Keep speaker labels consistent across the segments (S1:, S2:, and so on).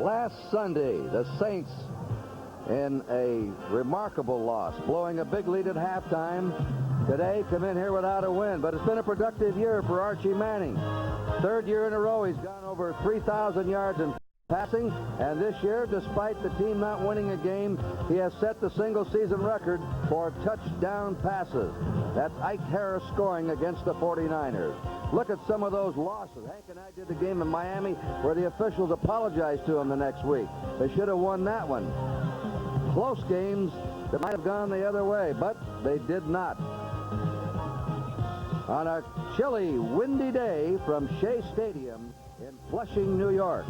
S1: Last Sunday, the Saints, in a remarkable loss, blowing a big lead at halftime, today come in here without a win. But it's been a productive year for Archie Manning. Third year in a row, he's gone over 3,000 yards in passing, and this year, despite the team not winning a game, he has set the single-season record for touchdown passes. That's Ike Harris scoring against the 49ers. Look at some of those losses. Hank and I did the game in Miami where the officials apologized to him the next week. They should have won that one. Close games that might have gone the other way, but they did not. On a chilly, windy day from Shea Stadium in Flushing, New York.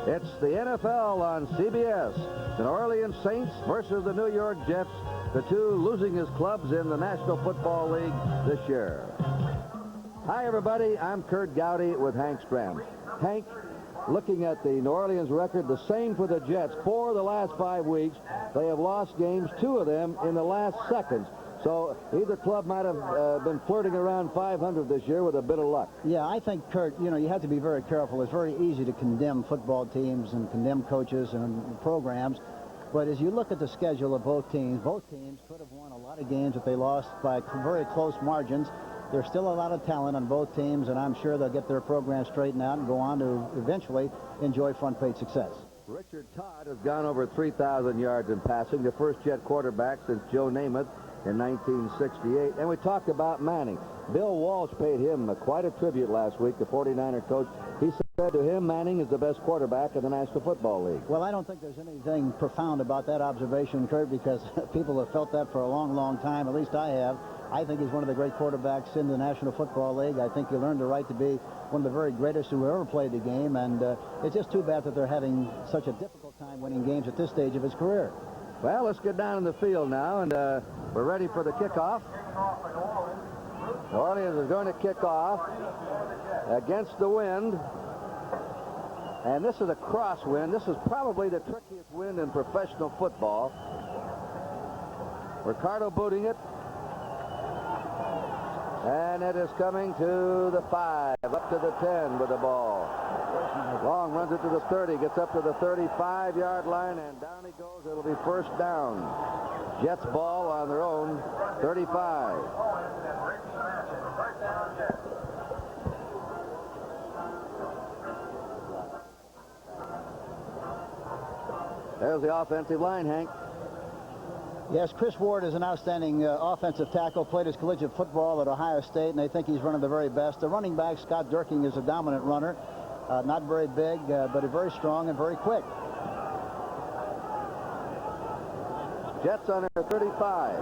S1: It's the NFL on CBS. The New Orleans Saints versus the New York Jets, the two losingest clubs in the National Football League this year. Hi, everybody. I'm Kurt Gowdy with Hank Stram. Hank, looking at the New Orleans record, the same for the Jets. 4 of the last 5 weeks, they have lost games, 2 of them in the last seconds. So either club might have been flirting around 500 this year with a bit of luck.
S2: Yeah, I think, Kurt, you have to be very careful. It's very easy to condemn football teams and condemn coaches and programs. But as you look at the schedule of both teams could have won a lot of games that they lost by very close margins. There's still a lot of talent on both teams, and I'm sure they'll get their program straightened out and go on to eventually enjoy front-page success.
S1: Richard Todd has gone over 3,000 yards in passing, the first Jet quarterback since Joe Namath in 1968. And we talked about Manning. Bill Walsh paid him quite a tribute last week, the 49er coach. He said to him, Manning is the best quarterback in the National Football League.
S2: Well, I don't think there's anything profound about that observation, Kurt, because people have felt that for a long, long time. At least I have. I think he's one of the great quarterbacks in the National Football League. I think he earned the right to be one of the very greatest who ever played the game, and it's just too bad that they're having such a difficult time winning games at this stage of his career.
S1: Well, let's get down in the field now, and we're ready for the kickoff. New Orleans is going to kick off against the wind, and this is a crosswind. This is probably the trickiest wind in professional football. Ricardo booting it. And it is coming to the 5, up to the 10 with the ball. Long runs it to the 30, gets up to the 35-yard line, and down he goes. It'll be first down. Jets ball on their own 35. There's the offensive line, Hank.
S2: Yes, Chris Ward is an outstanding offensive tackle, played his collegiate football at Ohio State, and they think he's one of the very best. The running back, Scott Durking, is a dominant runner. Not very big, but very strong and very quick.
S1: Jets on their 35.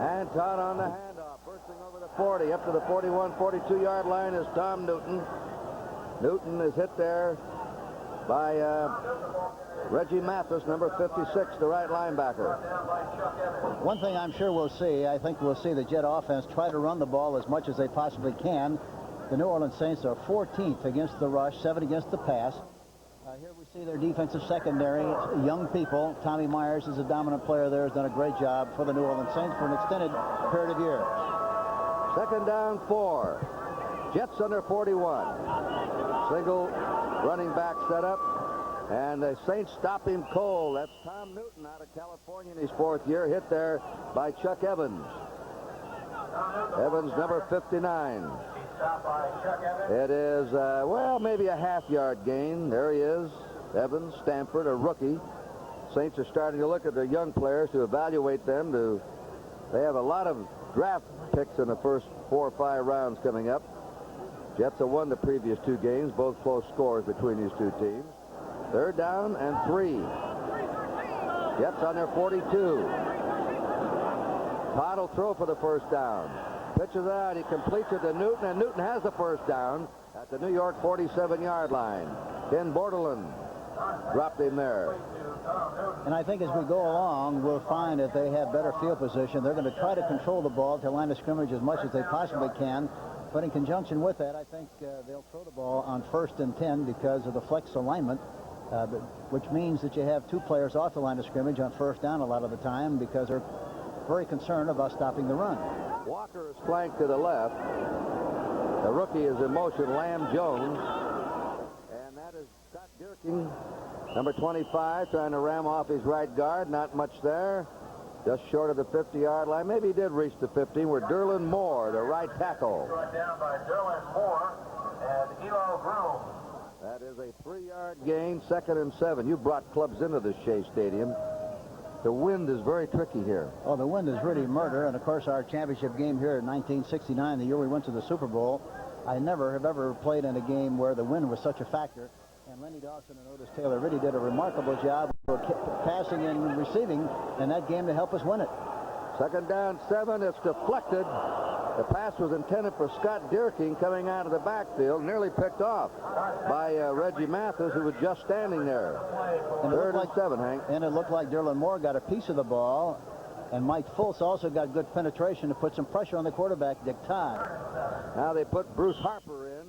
S1: And Todd on the handoff, bursting over the 40, up to the 41, 42-yard line is Tom Newton. Newton is hit there by Reggie Mathis, number 56, the right linebacker.
S2: One thing I'm sure we'll see, I think we'll see the Jet offense try to run the ball as much as they possibly can. The New Orleans Saints are 14th against the rush, 7th against the pass. Here we see their defensive secondary, young people. Tommy Myers is a dominant player there, has done a great job for the New Orleans Saints for an extended period of years.
S1: Second down, 4. Jets under 41. Single running back set up, and the Saints stop him cold. That's Tom Newton out of California in his 4th year, hit there by Chuck Evans. Evans, number 59. It is, well, maybe a half-yard gain. There he is, Evans, Stanford, a rookie. Saints are starting to look at their young players to evaluate them. They have a lot of draft picks in the first 4 or 5 rounds coming up. Jets have won the previous 2 games, both close scores between these 2 teams. Third down and 3. Jets on their 42. Todd will throw for the first down. Pitches out, he completes it to Newton, and Newton has the first down at the New York 47-yard line. Ken Bordelon dropped him there.
S2: And I think as we go along, we'll find that they have better field position. They're going to try to control the ball to the line of scrimmage as much as they possibly can. But in conjunction with that, I think they'll throw the ball on 1st and 10 because of the flex alignment, which means that you have 2 players off the line of scrimmage on first down a lot of the time because they're very concerned about stopping the run.
S1: Walker is flanked to the left. The rookie is in motion, Lamb Jones. And that is Scott Dierking, number 25, trying to ram off his right guard. Not much there. Just short of the 50-yard line. Maybe he did reach the 50. Where Derlin Moore, the right tackle.
S3: Brought down by Derlin Moore and Elo Groom.
S1: That is a 3-yard gain, 2nd and 7. You brought clubs into this Shea Stadium. The wind is very tricky here.
S2: Oh, the wind is really murder. And, of course, our championship game here in 1969, the year we went to the Super Bowl, I never have ever played in a game where the wind was such a factor. And Lenny Dawson and Otis Taylor really did a remarkable job for passing and receiving in that game to help us win it.
S1: 2nd down, 7. It's deflected. The pass was intended for Scott Dierking coming out of the backfield, nearly picked off by Reggie Mathis, who was just standing there.
S2: And
S1: 3rd and 7, Hank.
S2: And it looked like Derlin Moore got a piece of the ball, and Mike Fultz also got good penetration to put some pressure on the quarterback, Dick Todd.
S1: Now they put Bruce Harper in.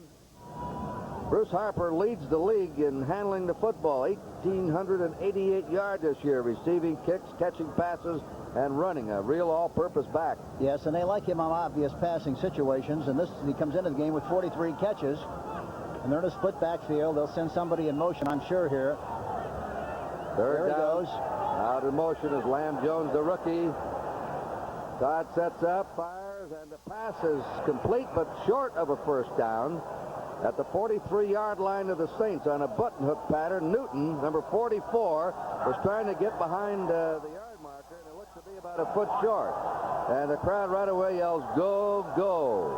S1: Bruce Harper leads the league in handling the football. 1,888 yards this year, receiving kicks, catching passes, and running. A real all-purpose back.
S2: Yes, and they like him on obvious passing situations, and he comes into the game with 43 catches, and they're in a split backfield. They'll send somebody in motion, I'm sure, here.
S1: There
S2: he goes.
S1: Out in motion is Lamb Jones, the rookie. Todd sets up, fires, and the pass is complete, but short of a first down. At the 43-yard line of the Saints on a button hook pattern, Newton, number 44, was trying to get behind the yard marker, and it looks to be about a foot short. And the crowd right away yells, "Go, go."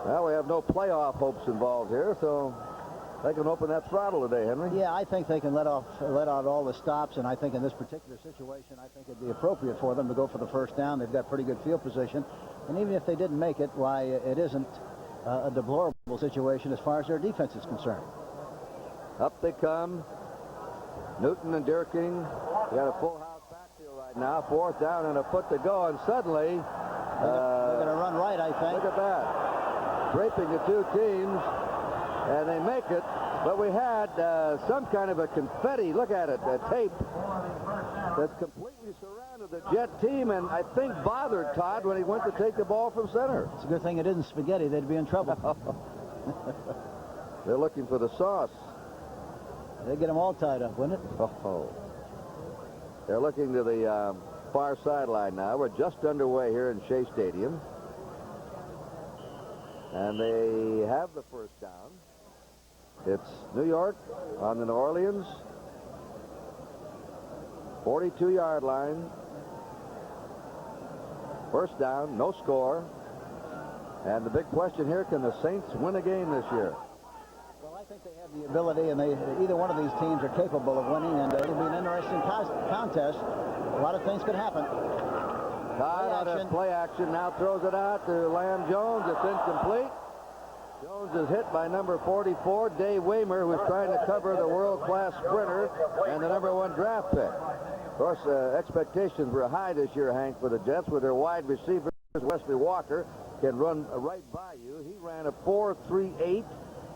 S1: Well, we have no playoff hopes involved here, so they can open that throttle today, Henry.
S2: Yeah, I think they can let out all the stops, and I think in this particular situation, I think it'd be appropriate for them to go for the first down. They've got pretty good field position, and even if they didn't make it, why, it isn't a deplorable situation as far as their defense is concerned.
S1: Up they come. Newton and Dierking. We got a full house backfield right now. 4th down and a foot to go, and suddenly
S2: they're going to run right, I think.
S1: Look at that. Draping the two teams, and they make it. But we had some kind of a confetti, look at it, a tape that's completely surrounded the Jet team, and I think bothered Todd when he went to take the ball from center.
S2: It's a good thing it isn't spaghetti. They'd be in trouble.
S1: They're looking for the sauce.
S2: They'd get them all tied up, wouldn't it?
S1: Oh. They're looking to the far sideline now. We're just underway here in Shea Stadium. And they have the first down. It's New York on the New Orleans 42-yard line. First down, no score. And the big question here, can the Saints win a game this year?
S2: Well, I think they have the ability, and either one of these teams are capable of winning, and it'll be an interesting contest. A lot of things could happen.
S1: Todd out of play action, now throws it out to Lamb Jones. It's incomplete. Jones is hit by number 44, Dave Waymer, who was trying to cover the world-class sprinter and the #1 draft pick. Of course, expectations were high this year, Hank, for the Jets, with their wide receivers. Wesley Walker can run right by you. He ran a 4.38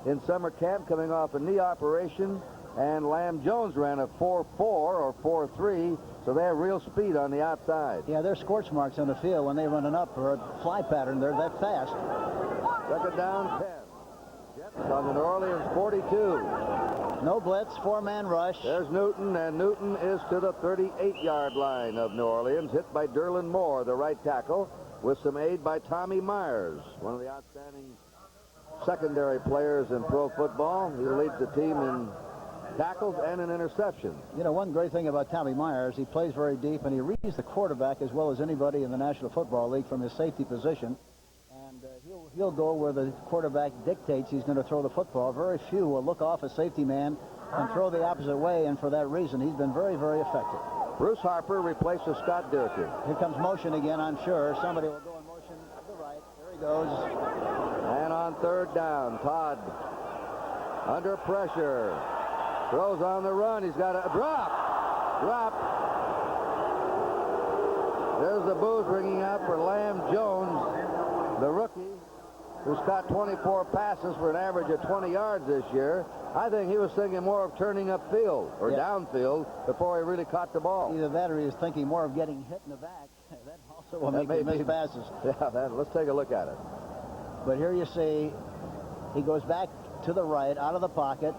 S1: in summer camp coming off a knee operation, and Lamb Jones ran a 4.4 or 4.3, so they have real speed on the outside.
S2: Yeah, they're scorch marks on the field when they run an up or a fly pattern. They're that fast.
S1: 2nd down, 10. Jets on the New Orleans 42.
S2: No blitz, 4-man rush.
S1: There's Newton, and Newton is to the 38-yard line of New Orleans, hit by Derlin Moore, the right tackle, with some aid by Tommy Myers, one of the outstanding secondary players in pro football. He leads the team in tackles and in interceptions.
S2: You know, one great thing about Tommy Myers, he plays very deep, and he reads the quarterback as well as anybody in the National Football League from his safety position. And he'll go where the quarterback dictates he's going to throw the football. Very few will look off a safety man and throw the opposite way, and for that reason, he's been very, very effective.
S1: Bruce Harper replaces Scott Dierking.
S2: Here comes motion again, I'm sure. Somebody will go in motion to the right. There he goes.
S1: And on 3rd down, Todd under pressure. Throws on the run. He's got a drop. There's the booze ringing out for Lamb Jones, the rookie, who's caught 24 passes for an average of 20 yards this year. I think he was thinking more of turning upfield or downfield before he really caught the ball.
S2: Either that or he was thinking more of getting hit in the back. That also will make him miss passes.
S1: Yeah, let's take a look at it.
S2: But here you see he goes back to the right, out of the pocket.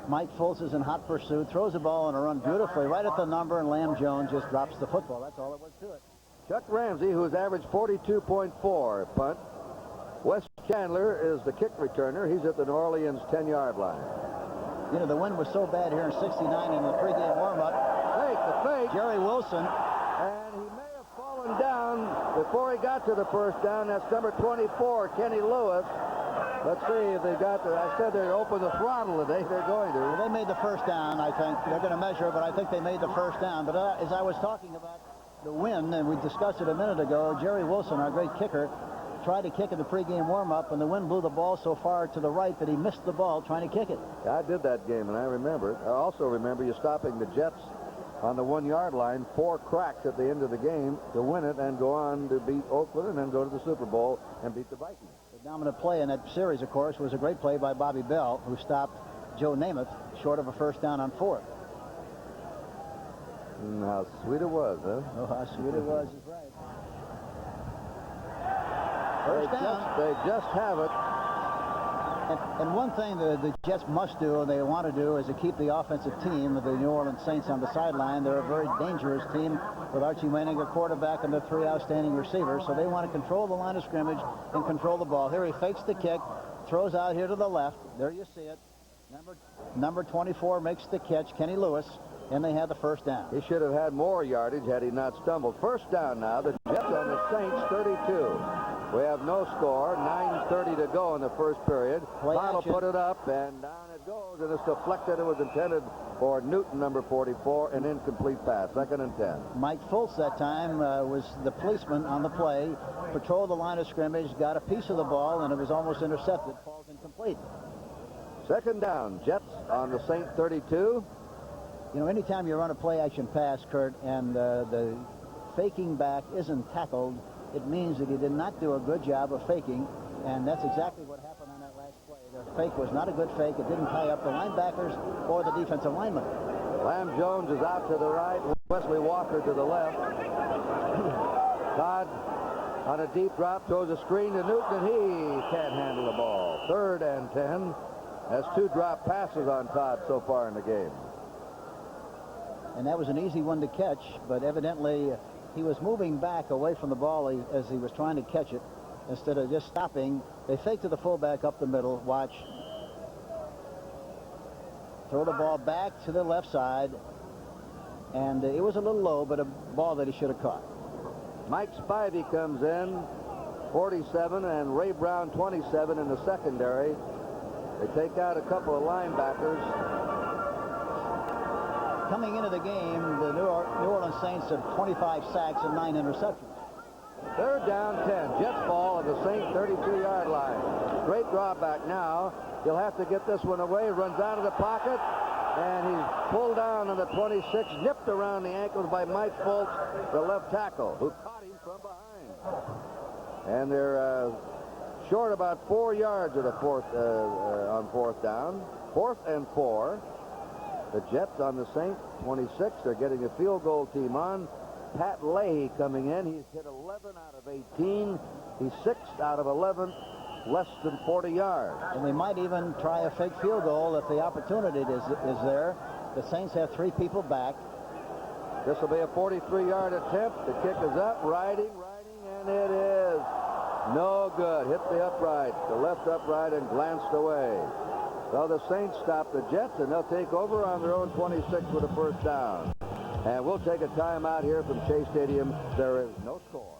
S2: Mike Fultz is in hot pursuit, throws the ball on a run beautifully right at the number, and Lamb Jones just drops the football. That's all there was to it.
S1: Chuck Ramsey, who has averaged 42.4 at punt. Wes Chandler is the kick returner. He's at the New Orleans 10-yard line.
S2: You know, the wind was so bad here in 69 in the pregame warm-up.
S1: The fake.
S2: Jerry Wilson.
S1: And he may have fallen down before he got to the first down. That's number 24, Kenny Lewis. Let's see if they got the... I said they'd open the throttle today. They're going to.
S2: Well, they made the first down, I think. They're going to measure, but I think they made the first down. But as I was talking about the wind, and we discussed it a minute ago, Jerry Wilson, our great kicker, tried to kick in the pregame warm-up, and the wind blew the ball so far to the right that he missed the ball trying to kick it.
S1: I did that game, and I remember it. I also remember you stopping the Jets on the 1-yard line, 4 cracks at the end of the game to win it and go on to beat Oakland and then go to the Super Bowl and beat the Vikings.
S2: The dominant play in that series, of course, was a great play by Bobby Bell, who stopped Joe Namath short of a first down on 4th.
S1: How sweet it was, huh?
S2: Oh, how sweet it was, is right. First down.
S1: They just have it.
S2: And one thing the Jets must do, and they want to do, is to keep the offensive team of the New Orleans Saints on the sideline. They're a very dangerous team with Archie Manning, a quarterback, and the 3 outstanding receivers. So they want to control the line of scrimmage and control the ball. Here he fakes the kick, throws out here to the left. There you see it. Number 24 makes the catch, Kenny Lewis, and they have the first down.
S1: He should have had more yardage had he not stumbled. First down now. The Jets on the Saints 32. We have no score. 9:30 to go in the first period. Bottle put it up, and down it goes, and it's deflected. It was intended for Newton, number 44, an incomplete pass. 2nd and 10.
S2: Mike Fultz that time was the policeman on the play, patrolled the line of scrimmage, got a piece of the ball, and it was almost intercepted. Falls incomplete.
S1: 2nd down. Jets on the Saint 32.
S2: You know, anytime you run a play-action pass, Kurt, and the faking back isn't tackled, it means that he did not do a good job of faking, and that's exactly what happened on that last play. The fake was not a good fake. It didn't tie up the linebackers or the defensive linemen.
S1: Lamb Jones is out to the right. Wesley Walker to the left. Todd on a deep drop throws a screen to Newton, and he can't handle the ball. 3rd and 10. Has 2 drop passes on Todd so far in the game.
S2: And that was an easy one to catch, but evidently he was moving back away from the ball as he was trying to catch it. Instead of just stopping, they fake to the fullback up the middle. Watch. Throw the ball back to the left side. And it was a little low, but a ball that he should have caught.
S1: Mike Spivey comes in, 47, and Ray Brown, 27 in the secondary. They take out a couple of linebackers.
S2: Coming into the game, the New Orleans Saints have 25 sacks and 9 interceptions.
S1: 3rd down, 10. Jets ball at the Saint 32-yard line. Great drawback now. He'll have to get this one away. Runs out of the pocket, and he's pulled down on the 26, nipped around the ankles by Mike Fultz, the left tackle, who caught him from behind. And they're short about 4 yards of the on 4th down. 4th and 4. The Jets on the Saint 26. They're getting a field goal team on. Pat Leahy coming in. He's hit 11 out of 18. He's 6 out of 11, less than 40 yards.
S2: And they might even try a fake field goal if the opportunity is there. The Saints have 3 people back.
S1: This will be a 43-yard attempt. The kick is up, riding, and it is no good. Hit the upright, the left upright, and glanced away. So the Saints stop the Jets, and they'll take over on their own 26 with a first down. And we'll take a timeout here from Chase Stadium. There is no score.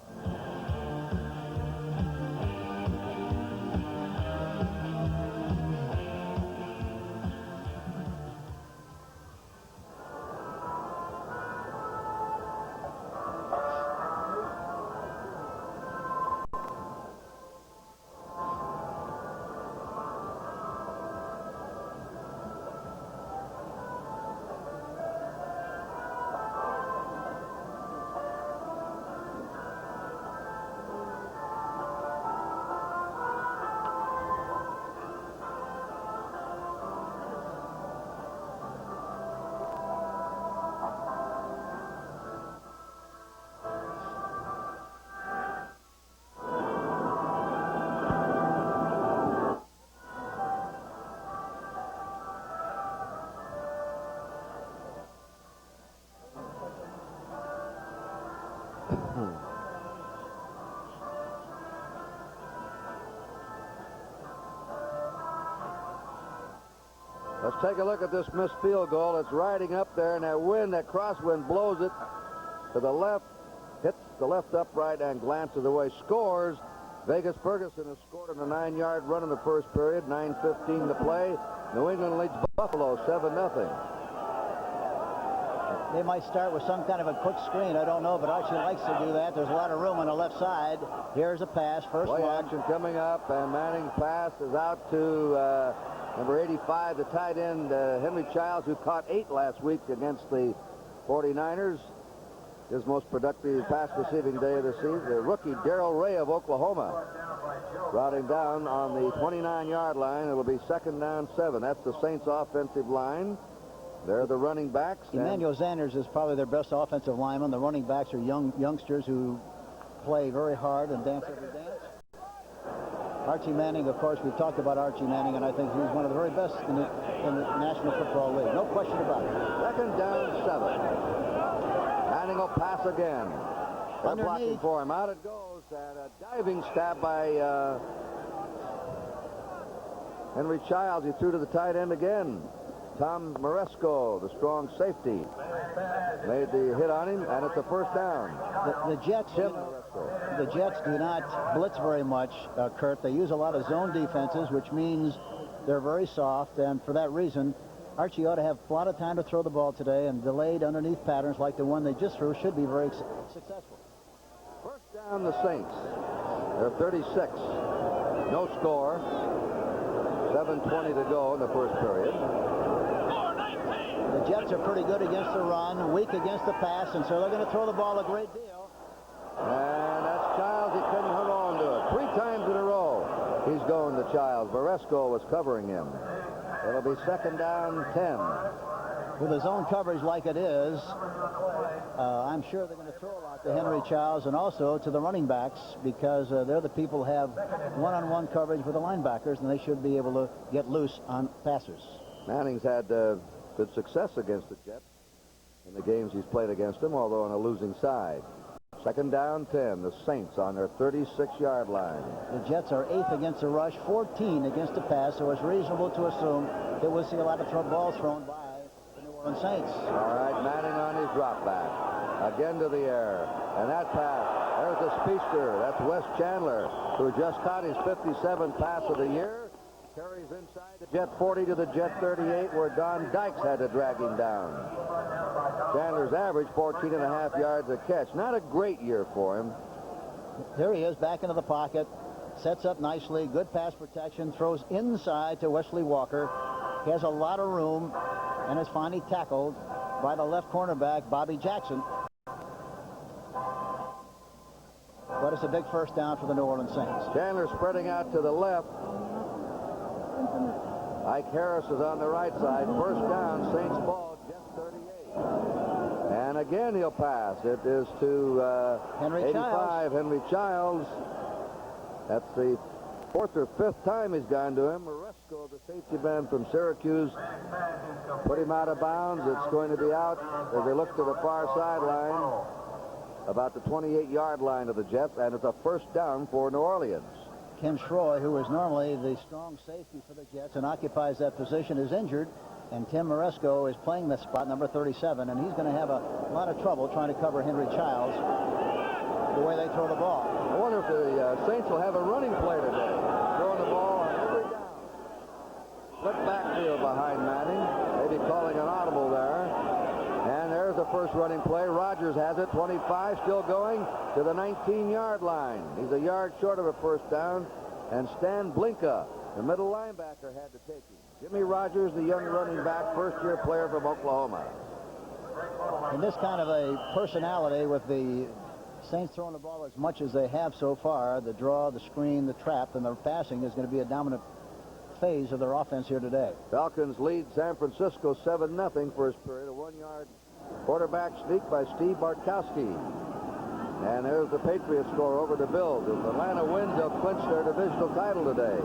S1: Let's take a look at this missed field goal. It's riding up there, and that wind, that crosswind, blows it to the left, hits the left upright, and glances away. Scores. Vegas Ferguson has scored on a 9-yard run in the first period. 9:15 to play. New England leads Buffalo 7-0.
S2: They might start with some kind of a quick screen. I don't know, but Archie likes to do that. There's a lot of room on the left side. Here's a pass. First
S1: Play
S2: one.
S1: action coming up, and Manning's pass is out to number 85, the tight end, Henry Childs, who caught 8 last week against the 49ers. His most productive pass receiving day of the season. The rookie Darrell Ray of Oklahoma brought him down on the 29-yard line. It'll be 2nd down 7. That's the Saints offensive line. They're the running backs.
S2: Emmanuel Sanders is probably their best offensive lineman. The running backs are youngsters who play very hard and dance every dance. Archie Manning, of course, we've talked about Archie Manning, and I think he's one of the very best in the National Football League. No question about it.
S1: 2nd down 7. Manning will pass again. They're blocking for him. Out it goes, and a diving stab by Henry Childs. He threw to the tight end again. Tom Maresco, the strong safety, made the hit on him, and it's a 1st down.
S2: The Jets, the Jets do not blitz very much, Kurt. They use a lot of zone defenses, which means they're very soft, and for that reason, Archie ought to have a lot of time to throw the ball today, and delayed underneath patterns like the one they just threw should be very successful.
S1: 1st down the Saints. They're 36. No score. 7:20 to go in the first period.
S2: The Jets are pretty good against the run, weak against the pass, and so they're going to throw the ball a great deal.
S1: And that's Childs. He couldn't hold on to it. 3 times in a row he's going to Childs. Maresco was covering him. It'll be 2nd down 10.
S2: With his own coverage like it is, I'm sure they're going to throw a lot to Henry Childs and also to the running backs, because they're the people who have one-on-one coverage with the linebackers, and they should be able to get loose on passers.
S1: Manning's had good success against the Jets in the games he's played against them, although on a losing side. 2nd down 10. The Saints on their 36-yard line.
S2: The Jets are 8th against the rush, 14 against the pass, so it's reasonable to assume that we'll see a lot of balls thrown by the New Orleans Saints.
S1: All right, Manning on his drop back. Again to the air. And that pass, there's the speedster. That's Wes Chandler, who just caught his 57th pass of the year. Carries inside the Jet 40 to the Jet 38, where Don Dykes had to drag him down. Chandler's average 14.5 yards a catch. Not a great year for him.
S2: Here he is back into the pocket. Sets up nicely. Good pass protection. Throws inside to Wesley Walker. He has a lot of room and is finally tackled by the left cornerback, Bobby Jackson. But it's a big 1st down for the New Orleans Saints.
S1: Chandler spreading out to the left. Ike Harris is on the right side. 1st down, Saints ball, Jet 38. And again he'll pass. It is to
S2: Henry
S1: 85,
S2: Childs.
S1: Henry Childs. That's the 4th or 5th time he's gone to him. Maresco, the safety man from Syracuse, put him out of bounds. It's going to be out as they look to the far sideline, about the 28-yard line of the Jets, and it's a 1st down for New Orleans.
S2: Ken Schroy, who is normally the strong safety for the Jets and occupies that position, is injured, and Tim Maresco is playing the spot, number 37, and he's going to have a lot of trouble trying to cover Henry Childs the way they throw the ball.
S1: I wonder if the Saints will have a running play today, throwing the ball on every down. Split backfield behind Manning, maybe calling an audible there. And there's the first running play. Rogers has it, 25, still going to the 19-yard line. He's a yard short of a 1st down, and Stan Blinka, the middle linebacker, had to take him. Jimmy Rogers, the young running back, 1st-year player from Oklahoma.
S2: And this kind of a personality with the Saints throwing the ball as much as they have so far, the draw, the screen, the trap, and the passing is going to be a dominant phase of their offense here today.
S1: Falcons lead San Francisco 7-0 first period. A 1-yard quarterback sneak by Steve Bartkowski. And there's the Patriots score over the Bills. If Atlanta wins, they'll clinch their divisional title today.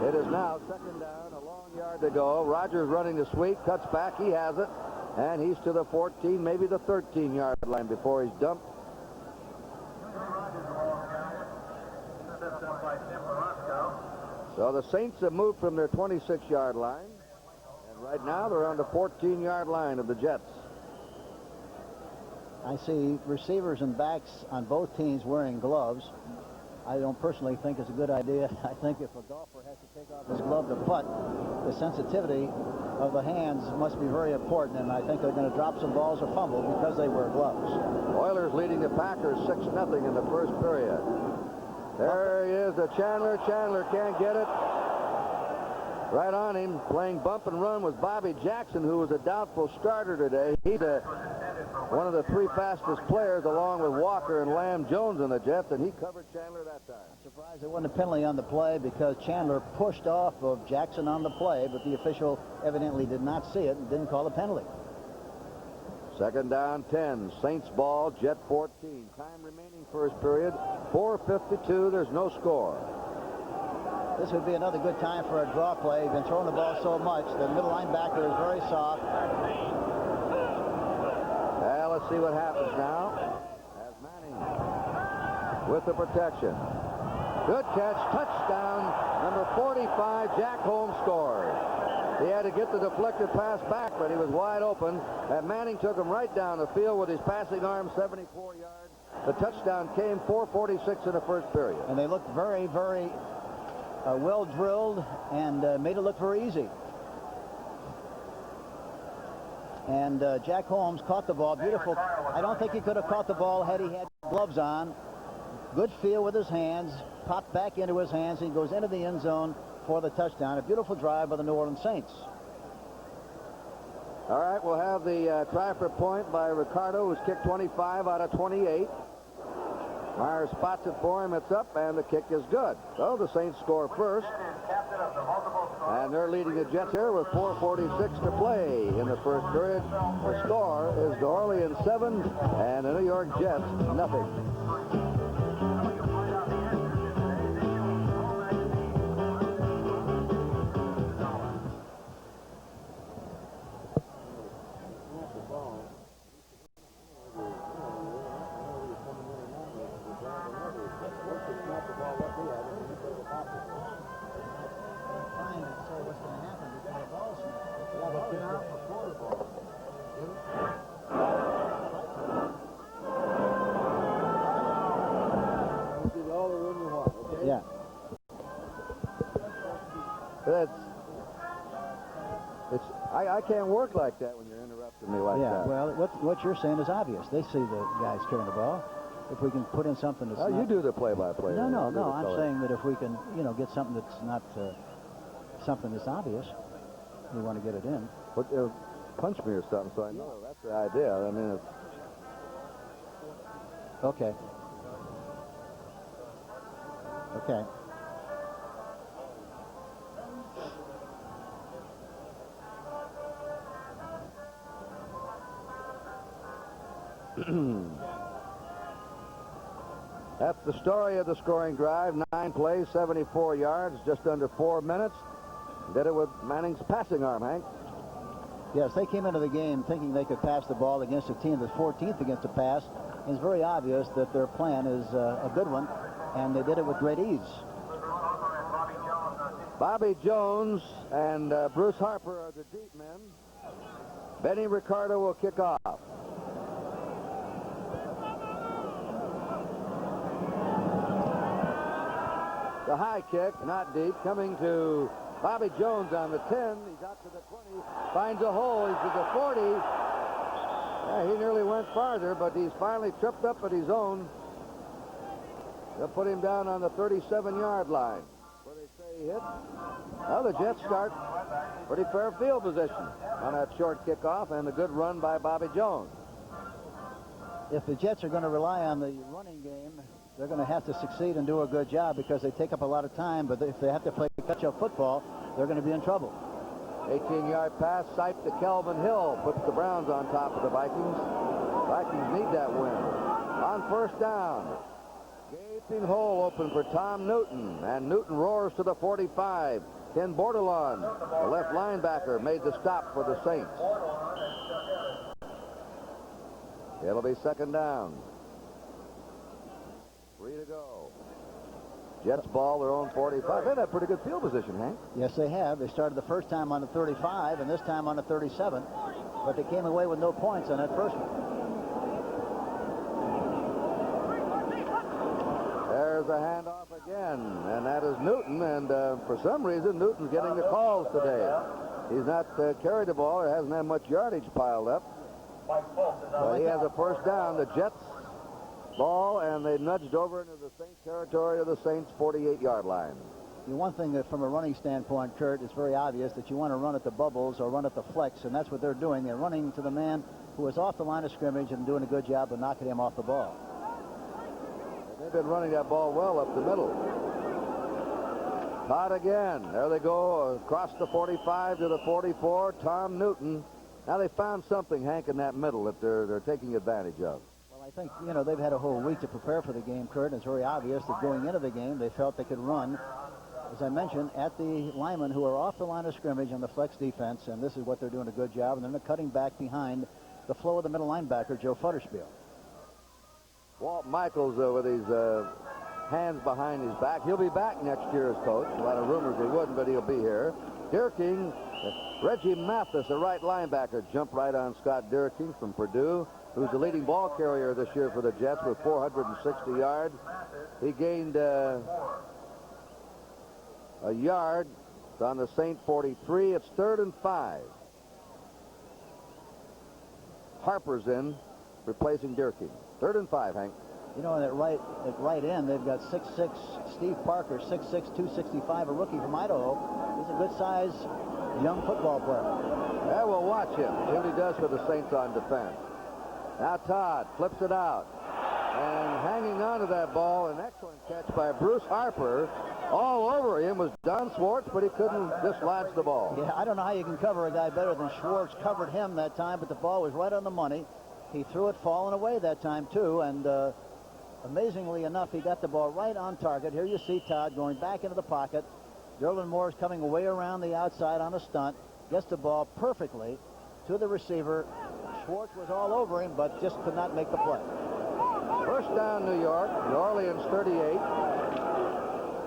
S1: It is now 2nd down, a long yard to go. Rogers running the sweep, cuts back, he has it, and he's to the 14, maybe the 13-yard line before he's dumped So the Saints have moved from their 26-yard line, and right now they're on the 14-yard line of the Jets.
S2: I see receivers and backs on both teams wearing gloves. I don't personally think it's a good idea. I think if a golfer has to take off his glove to putt, the sensitivity of the hands must be very important, and I think they're going to drop some balls or fumble because they wear gloves.
S1: Oilers leading the Packers 6-0 in the first period. There he is, the Chandler. Chandler can't get it. Right on him, playing bump and run was Bobby Jackson, who was a doubtful starter today. He's one of the three fastest players, along with Walker and Lamb Jones in the Jets, and he covered Chandler that time.
S2: I'm surprised there wasn't a penalty on the play because Chandler pushed off of Jackson on the play, but the official evidently did not see it and didn't call a penalty.
S1: Second down, 10. Saints ball, Jet 14. Time remaining first period, 4:52. There's no score.
S2: This would be another good time for a draw play. He's been throwing the ball so much. The middle linebacker is very soft.
S1: Let's see what happens now. As Manning with the protection. Good catch. Touchdown. Number 45, Jack Holmes scored. He had to get the deflected pass back, but he was wide open. And Manning took him right down the field with his passing arm, 74 yards. The touchdown came 4:46 in the first period.
S2: And they looked very, very well drilled and made it look very easy. And Jack Holmes caught the ball. Beautiful. I don't think he could have caught the ball had he had gloves on. Good feel with his hands. Popped back into his hands. And he goes into the end zone for the touchdown. A beautiful drive by the New Orleans Saints.
S1: All right, we'll have the try for point by Ricardo, who's kicked 25 out of 28. Myers spots it for him. It's up, and the kick is good. So the Saints score first. And they're leading the Jets here with 4:46 to play in the first period. The score is New Orleans 7 and the New York Jets nothing. I can't work like that when you're interrupting me like that.
S2: Yeah, well, what you're saying is obvious. They see the guys carrying the ball. If we can put in something that's
S1: you do the play-by-play.
S2: No. I'm saying that if we can, get something that's not something that's obvious, we want to get it in.
S1: But punch me or something, so I know that's the idea. I mean, it's...
S2: Okay. Okay.
S1: That's the story of the scoring drive. 9 plays, 74 yards, just under 4 minutes. Did it with Manning's passing arm, Hank.
S2: Yes, they came into the game thinking they could pass the ball against a team that's 14th against the pass. It's very obvious that their plan is a good one, and they did it with great ease.
S1: Bobby Jones and Bruce Harper are the deep men. Benny Ricardo will kick off. The high kick, not deep, coming to Bobby Jones on the 10. He's out to the 20, finds a hole. He's to the 40. Yeah, he nearly went farther, but he's finally tripped up at his own. They'll put him down on the 37-yard line, where they say he hit. Well, the Jets start pretty fair field position on that short kickoff and a good run by Bobby Jones.
S2: If the Jets are going to rely on the running game, they're going to have to succeed and do a good job because they take up a lot of time. But if they have to play catch-up football, they're going to be in trouble.
S1: 18-yard pass, sight to Kelvin Hill, puts the Browns on top of the Vikings. Vikings need that win. On first down, gaping hole open for Tom Newton, and Newton roars to the 45. Ken Bordelon, the left linebacker, made the stop for the Saints. It'll be second down. 3 to go. Jets ball their own 45. They've had pretty good field position, Hank.
S2: Yes, they have. They started the first time on the 35 and this time on the 37, but they came away with no points on that first one.
S1: There's a handoff again, and that is Newton, and for some reason, Newton's getting the calls today. He's not carried the ball or hasn't had much yardage piled up. But he has a first down. The Jets ball, and they nudged over into the Saints territory of the Saints 48-yard line.
S2: The one thing that from a running standpoint, Kurt, it's very obvious that you want to run at the bubbles or run at the flex, and that's what they're doing. They're running to the man who is off the line of scrimmage and doing a good job of knocking him off the ball.
S1: They've been running that ball well up the middle. Todd again. There they go across the 45 to the 44. Tom Newton. Now they found something, Hank, in that middle that they're taking advantage of.
S2: Well, I think, you know, they've had a whole week to prepare for the game, Kurt, and it's very obvious that going into the game, they felt they could run, as I mentioned, at the linemen who are off the line of scrimmage on the flex defense, and this is what they're doing a good job, and then they're cutting back behind the flow of the middle linebacker, Joe Futterspiel.
S1: Walt Michaels with his hands behind his back. He'll be back next year as coach. A lot of rumors he wouldn't, but he'll be here. Dierking, Reggie Mathis, the right linebacker, jumped right on Scott Dierking from Purdue, who's the leading ball carrier this year for the Jets with 460 yards. He gained a yard on the Saint 43. It's 3rd and 5. Harper's in, replacing Dierking. 3rd and 5, Hank.
S2: You know, at right end, they've got 6'6" Steve Parker, 6'6", 265, a rookie from Idaho. He's a good-sized young football player.
S1: Yeah, we'll watch him. See what he does for the Saints on defense. Now Todd flips it out. And hanging on to that ball, an excellent catch by Bruce Harper. All over him was Don Schwartz, but he couldn't dislodge the ball.
S2: Yeah, I don't know how you can cover a guy better than Schwartz covered him that time, but the ball was right on the money. He threw it falling away that time, too, and amazingly enough, he got the ball right on target. Here you see Todd going back into the pocket. Derlin Moore's coming away around the outside on a stunt. Gets the ball perfectly to the receiver. Schwartz was all over him, but just could not make the play.
S1: First down, New York. New Orleans 38.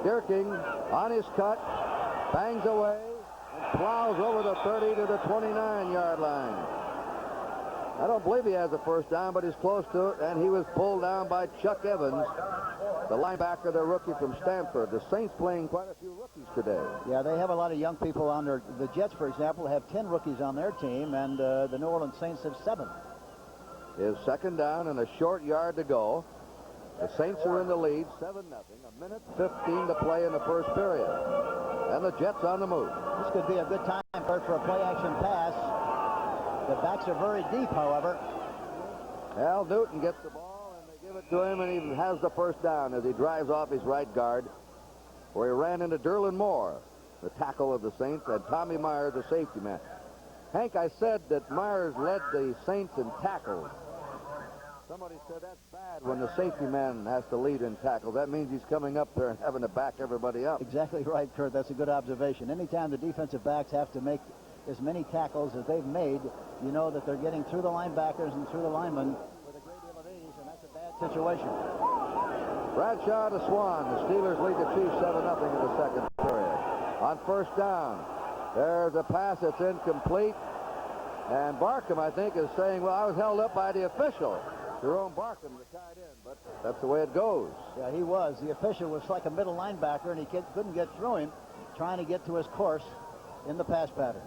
S1: Dierking on his cut, bangs away, and plows over the 30 to the 29-yard line. I don't believe he has a first down, but he's close to it, and he was pulled down by Chuck Evans, the linebacker, the rookie from Stanford. The Saints playing quite a few rookies today.
S2: Yeah, they have a lot of young people on their... The Jets, for example, have 10 rookies on their team, and the New Orleans Saints have 7.
S1: His second down and a short yard to go. The Saints are in the lead, 7-0. 1:15 to play in the first period. And the Jets on the move.
S2: This could be a good time for a play-action pass. The backs are very deep, however.
S1: Al Newton gets the ball, and they give it to him, and he has the first down as he drives off his right guard, where he ran into Derlin Moore, the tackle of the Saints, and Tommy Myers, the safety man. Hank, I said that Myers led the Saints in tackles. Somebody said that's bad when the safety man has to lead in tackles. That means he's coming up there and having to back everybody up.
S2: Exactly right, Kurt. That's a good observation. Anytime the defensive backs have to make as many tackles as they've made, you know that they're getting through the linebackers and through the linemen with a great deal of ease, and that's a bad situation.
S1: Bradshaw to Swan. The Steelers lead the Chiefs 7-0 in the second period. On first down, there's a pass that's incomplete, and Barkham, I think, is saying, well, I was held up by the official. Jerome Barkham, the tight end, but that's the way it goes.
S2: Yeah, he was. The official was like a middle linebacker, and he couldn't get through him, trying to get to his course in the pass pattern.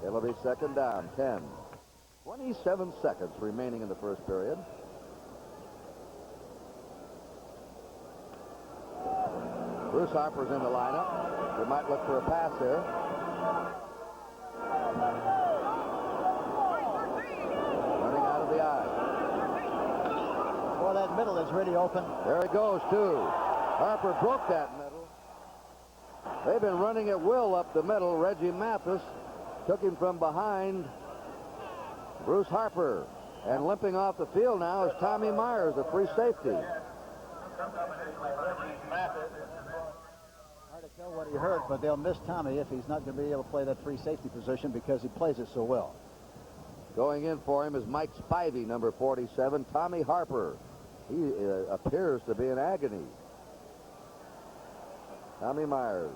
S1: It'll be second down, 10. 27 seconds remaining in the first period. Bruce Harper's in the lineup. They might look for a pass here. Running out of the eye.
S2: Well, that middle is really open.
S1: There he goes, too. Harper broke that middle. They've been running at will up the middle. Reggie Mathis took him from behind. Bruce Harper. And limping off the field now is Tommy Myers, the free safety.
S2: Hard to tell what he hurt, but they'll miss Tommy if he's not going to be able to play that free safety position because he plays it so well.
S1: Going in for him is Mike Spivey, number 47. Tommy Harper, He appears to be in agony. Tommy Myers.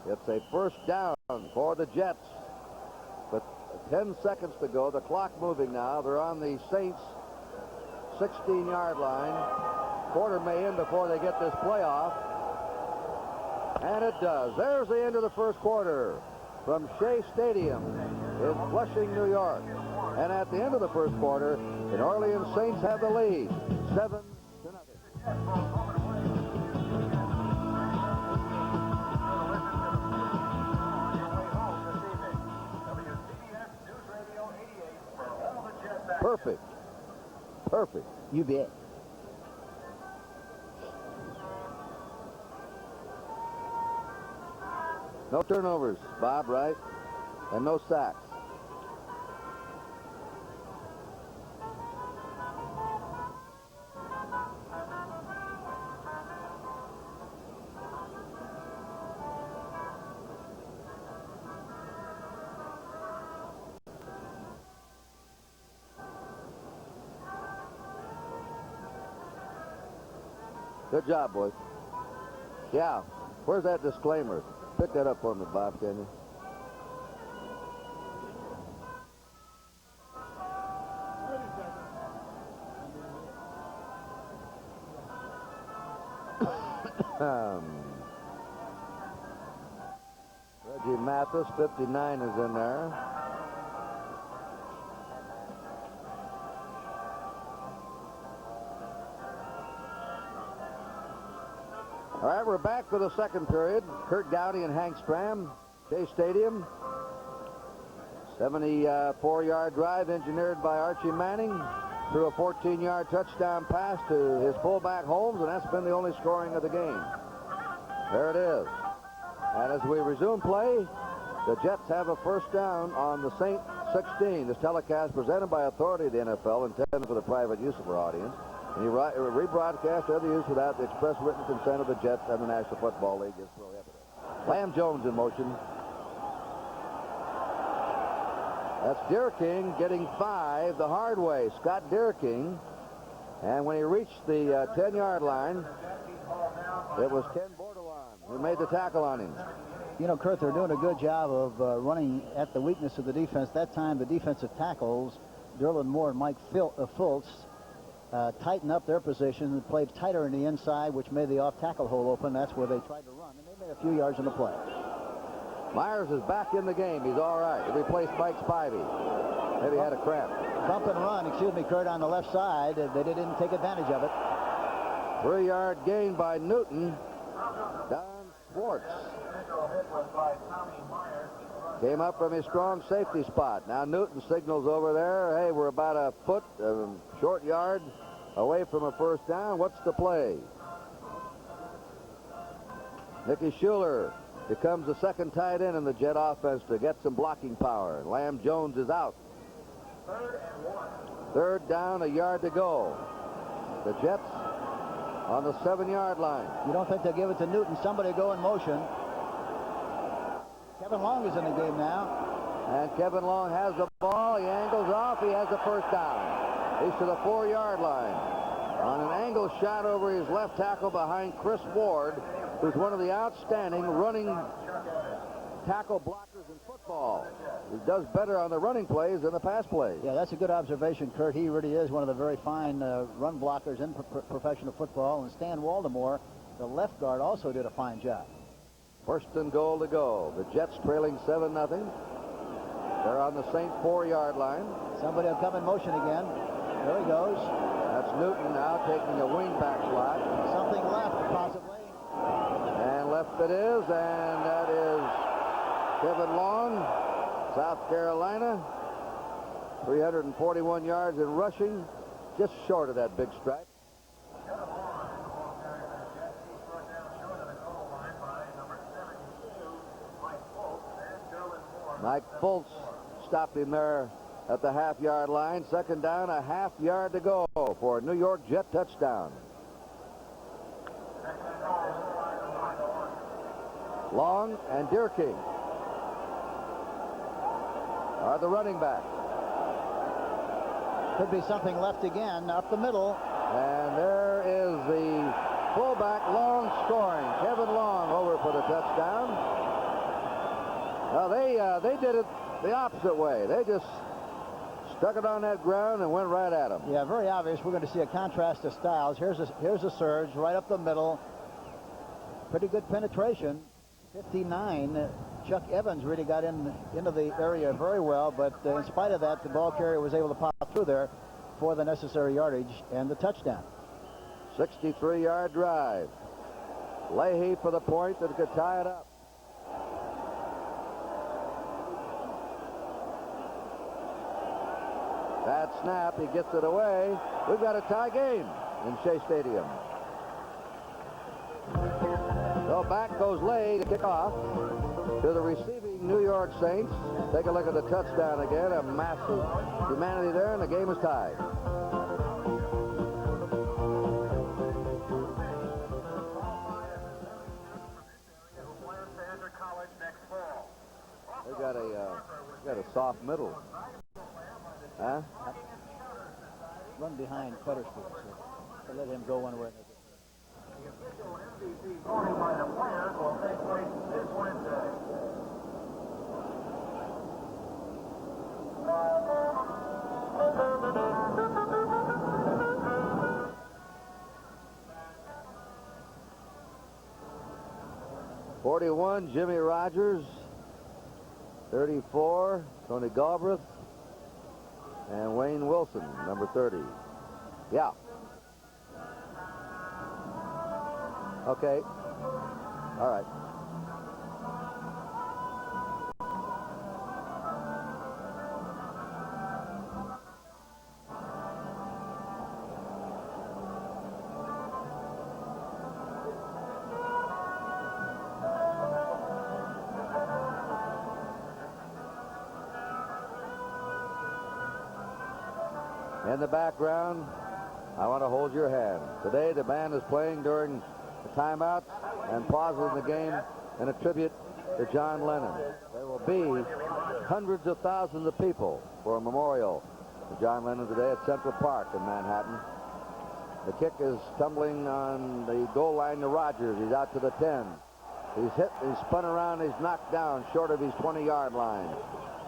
S1: It's a first down for the Jets. With 10 seconds to go, the clock moving now. They're on the Saints' 16-yard line. Quarter may end before they get this play off. And it does. There's the end of the first quarter from Shea Stadium in Flushing, New York. And at the end of the first quarter, the New Orleans Saints have the lead, 7-0. Perfect. Perfect.
S2: You bet.
S1: No turnovers, Bob, right? And no sacks. Good job, boys. Yeah. Where's that disclaimer? Pick that up for me, Bob, can you? Reggie Mathis, 59, is in there. All right, we're back for the second period. Kurt Dowdy and Hank Stram, Shea Stadium. 74-yard drive engineered by Archie Manning. Threw a 14-yard touchdown pass to his fullback Holmes, and that's been the only scoring of the game. There it is. And as we resume play, the Jets have a first down on the Saint 16. This telecast presented by authority of the NFL, intended for the private use of our audience. And rebroadcast or other use without the express written consent of the Jets and the National Football League is prohibited. Lamb Jones in motion. That's Deer King getting 5 the hard way. Scott Deer King. And when he reached the 10-yard line, it was Ken Bordelon who made the tackle on him.
S2: You know, Kurt, they're doing a good job of running at the weakness of the defense. That time, the defensive tackles, Derlin Moore and Mike Fultz, tightened up their position and played tighter in the inside, which made the off-tackle hole open. That's where they tried to run, and they made a few yards in the play.
S1: Myers is back in the game. He's all right. He replaced Mike Spivey. Maybe had a cramp.
S2: Bump and run, Kurt, on the left side. They didn't take advantage of it.
S1: 3-yard gain by Newton. Don Schwartz came up from his strong safety spot. Now Newton signals over there, hey, we're about a foot, short yard away from a first down. What's the play? Nicky Schuler becomes the second tight end in the Jet offense to get some blocking power. Lamb Jones is out.
S3: 3rd and 1.
S1: Third down, a yard to go. The Jets on the 7-yard line.
S2: You don't think they'll give it to Newton? Somebody go in motion. Kevin Long is in the game now.
S1: And Kevin Long has the ball. He angles off. He has the first down. He's to the 4-yard line. On an angle shot over his left tackle behind Chris Ward, who's one of the outstanding running tackle blockers in football. He does better on the running plays than the pass plays.
S2: Yeah, that's a good observation, Kurt. He really is one of the very fine run blockers in professional football. And Stan Waldemore, the left guard, also did a fine job.
S1: First and goal to go. The Jets trailing 7-0. They're on the Saint 4-yard line.
S2: Somebody will come in motion again. There he goes.
S1: That's Newton now taking a wingback slot.
S2: Something left, possibly.
S1: And left it is, and that is Kevin Long, South Carolina. 341 yards in rushing, just short of that big strike. Mike Fultz stopped him there at the half-yard line. Second down, a half yard to go for a New York Jet touchdown. Long and Deer King. are the running backs.
S2: Could be something left again up the middle.
S1: And there is the fullback, Long, scoring. Kevin Long over for the touchdown. Well, they did it the opposite way. They just stuck it on that ground and went right at him.
S2: Yeah, very obvious. We're going to see a contrast of styles. Here's a surge right up the middle. Pretty good penetration. 59. Chuck Evans really got into the area very well, but in spite of that, the ball carrier was able to pop through there for the necessary yardage and the touchdown.
S1: 63-yard drive. Leahy for the point that could tie it up. Bad snap. He gets it away. We've got a tie game in Shea Stadium. So back goes Leahy to kick off to the receiving New York Saints. Take a look at the touchdown again. A massive humanity there, and the game is tied. They got a soft middle. Huh?
S2: Run behind Fettersfield, so let him go one way or another.
S3: The official MVP voting by the players will take place this Wednesday.
S1: '41, Jimmy Rogers. 34, Tony Galbraith. And Wayne Wilson, number 30. Yeah. Okay. All right. In the background, I want to hold your hand. Today, the band is playing during the timeouts and pauses in the game in a tribute to John Lennon. There will be hundreds of thousands of people for a memorial to John Lennon today at Central Park in Manhattan. The kick is tumbling on the goal line to Rogers. He's out to the 10. He's hit, he's spun around, he's knocked down short of his 20-yard line.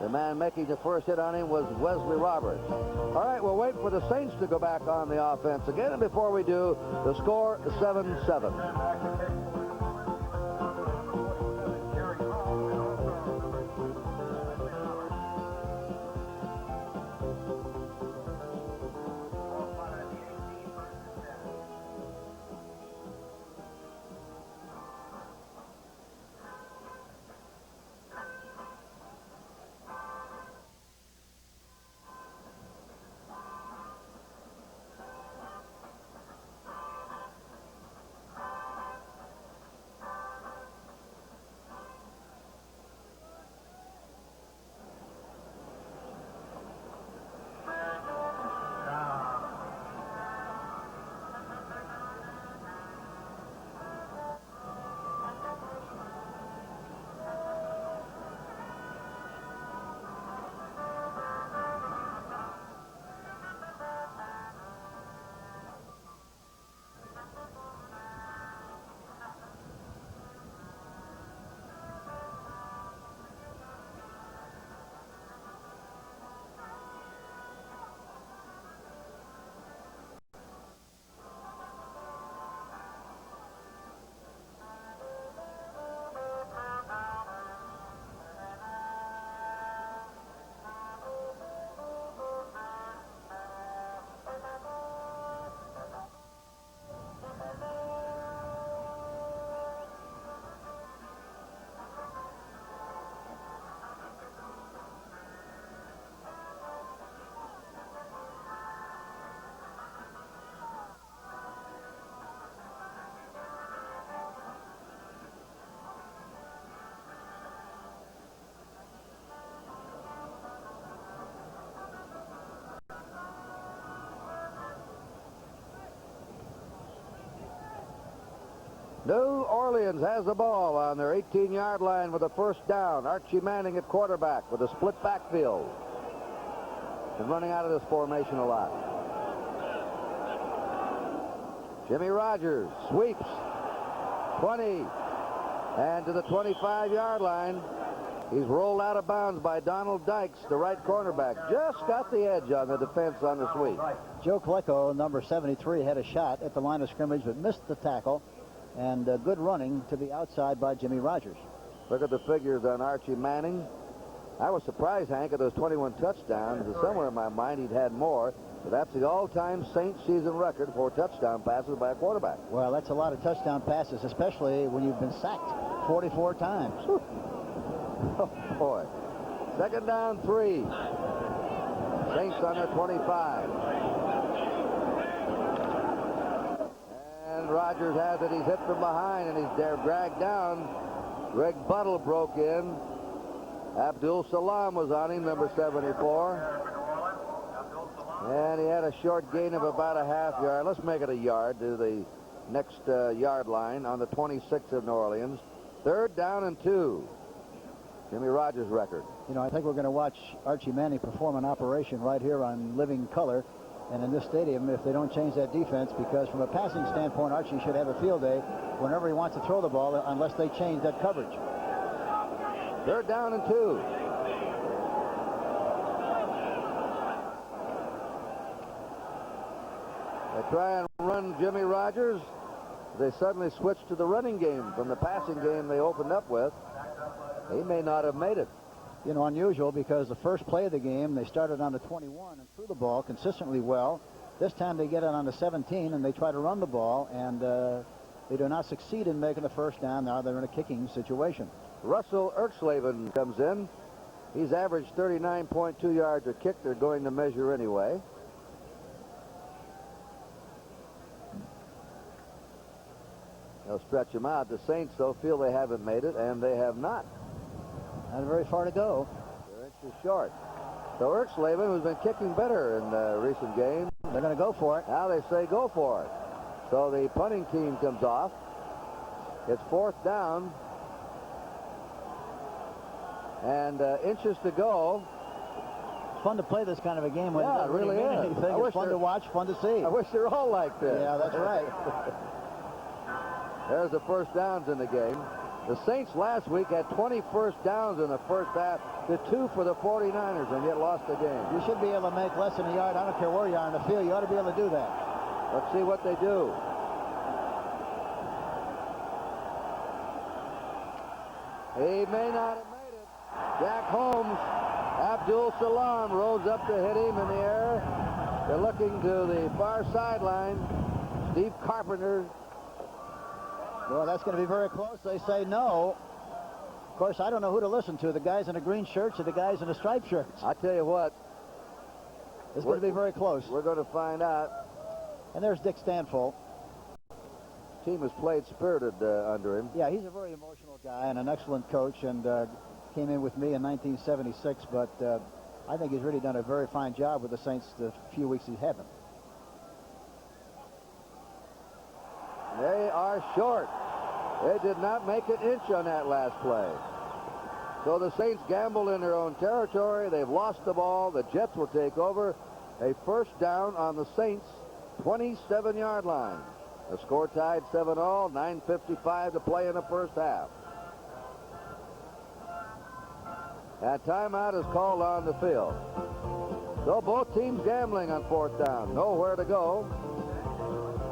S1: The man making the first hit on him was Wesley Roberts. All right, we'll wait for the Saints to go back on the offense again. And before we do, the score is 7-7. New Orleans has the ball on their 18-yard line with a first down. Archie Manning at quarterback with a split backfield. Been running out of this formation a lot. Jimmy Rogers sweeps 20 and to the 25-yard line. He's rolled out of bounds by Donald Dykes, the right cornerback. Just got the edge on the defense on the sweep.
S2: Joe Klecko, number 73, had a shot at the line of scrimmage but missed the tackle. And good running to the outside by Jimmy Rogers.
S1: Look at the figures on Archie Manning. I was surprised, Hank, at those 21 touchdowns. Somewhere in my mind he'd had more. But that's the all-time Saints season record for touchdown passes by a quarterback.
S2: Well, that's a lot of touchdown passes, especially when you've been sacked 44 times.
S1: Oh, boy. Second down, 3. Saints on their 25. And Rogers has it. He's hit from behind, and he's there dragged down. Greg Buttle broke in. Abdul Salam was on him, number 74. And he had a short gain of about a half yard. Let's make it a yard to the next yard line on the 26 of New Orleans. Third down and 2. Jimmy Rogers' record.
S2: You know, I think we're going to watch Archie Manning perform an operation right here on living color and in this stadium if they don't change that defense, because from a passing standpoint, Archie should have a field day whenever he wants to throw the ball unless they change that coverage.
S1: Third down and 2. They try and run Jimmy Rogers. They suddenly switch to the running game from the passing game they opened up with. He may not have made it.
S2: You know, unusual, because the first play of the game, they started on the 21 and threw the ball consistently well. This time they get it on the 17 and they try to run the ball, and they do not succeed in making the first down. Now they're in a kicking situation.
S1: Russell Erxleben comes in. He's averaged 39.2 yards a kick. They're going to measure anyway. They'll stretch him out. The Saints, though, feel they haven't made it, and they have not.
S2: Not very far to go.
S1: They're inches short. So Erxleben, who's been kicking better in recent games,
S2: they're going to go for it.
S1: Now they say go for it. So the punting team comes off. It's fourth down. And inches to go.
S2: It's fun to play this kind of a game when
S1: it really is.
S2: It's fun to watch, fun to see.
S1: I wish they're all like this.
S2: Yeah, that's right.
S1: There's the first downs in the game. The Saints last week had 20 first downs in the first half to 2 for the 49ers, and yet lost the game.
S2: You should be able to make less than a yard. I don't care where you are in the field. You ought to be able to do that.
S1: Let's see what they do. He may not have made it. Jack Holmes, Abdul Salam rose up to hit him in the air. They're looking to the far sideline. Steve Carpenter.
S2: Well, that's going to be very close. They say no. Of course, I don't know who to listen to, the guys in the green shirts or the guys in the striped shirts.
S1: I tell you what.
S2: It's going to be very close.
S1: We're going to find out.
S2: And there's Dick Stanful.
S1: Team has played spirited under him.
S2: Yeah, he's a very emotional guy and an excellent coach, and came in with me in 1976, but I think he's really done a very fine job with the Saints the few weeks he's had them.
S1: They are short. They did not make an inch on that last play. So the Saints gambled in their own territory. They've lost the ball. The Jets will take over. A first down on the Saints' 27-yard line. The score tied 7-all, 9:55 to play in the first half. And timeout is called on the field. So both teams gambling on fourth down. Nowhere to go,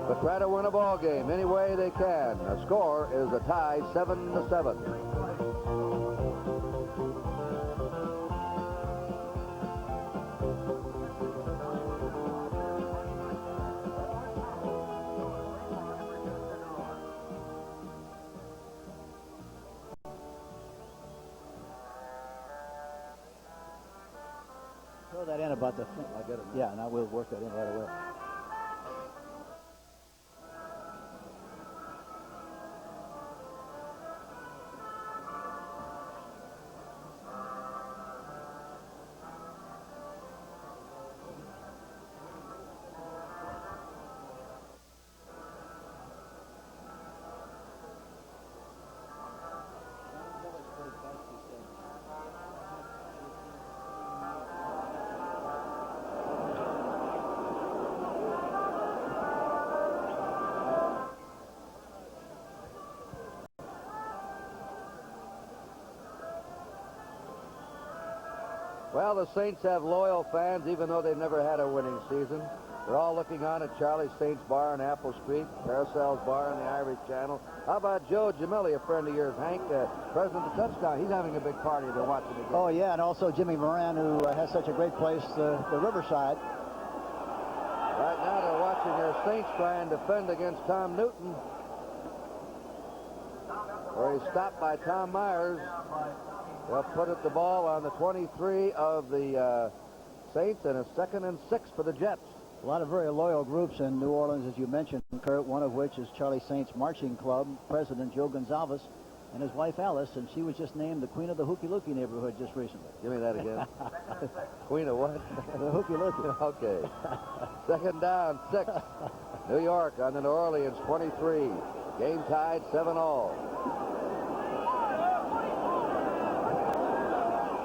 S1: but try to win a ball game any way they can. The score is a tie, 7-7.
S2: Throw that in about the thing.
S1: I'll get it.
S2: Yeah, now we'll work that in right away.
S1: Well, the Saints have loyal fans, even though they've never had a winning season. They're all looking on at Charlie Saint's bar on Apple Street, Carousel's bar on the Irish Channel. How about Joe Jamili, a friend of yours, Hank, president of Touchdown? He's having a big party. They're watching the game.
S2: Oh, yeah, and also Jimmy Moran, who has such a great place, the Riverside.
S1: Right now they're watching their Saints try and defend against Tom Newton, where he's stopped by Tom Myers. They'll put it the ball on the 23 of the Saints, and a 2nd and 6 for the Jets.
S2: A lot of very loyal groups in New Orleans, as you mentioned, Kurt, one of which is Charlie Saint's Marching Club, President Joe Gonzalez, and his wife Alice, and she was just named the Queen of the Hooky Looky neighborhood just recently.
S1: Give me that again. Queen of what?
S2: The Hooky Looky.
S1: Okay. 2nd down, 6. New York on the New Orleans 23. Game tied 7-all.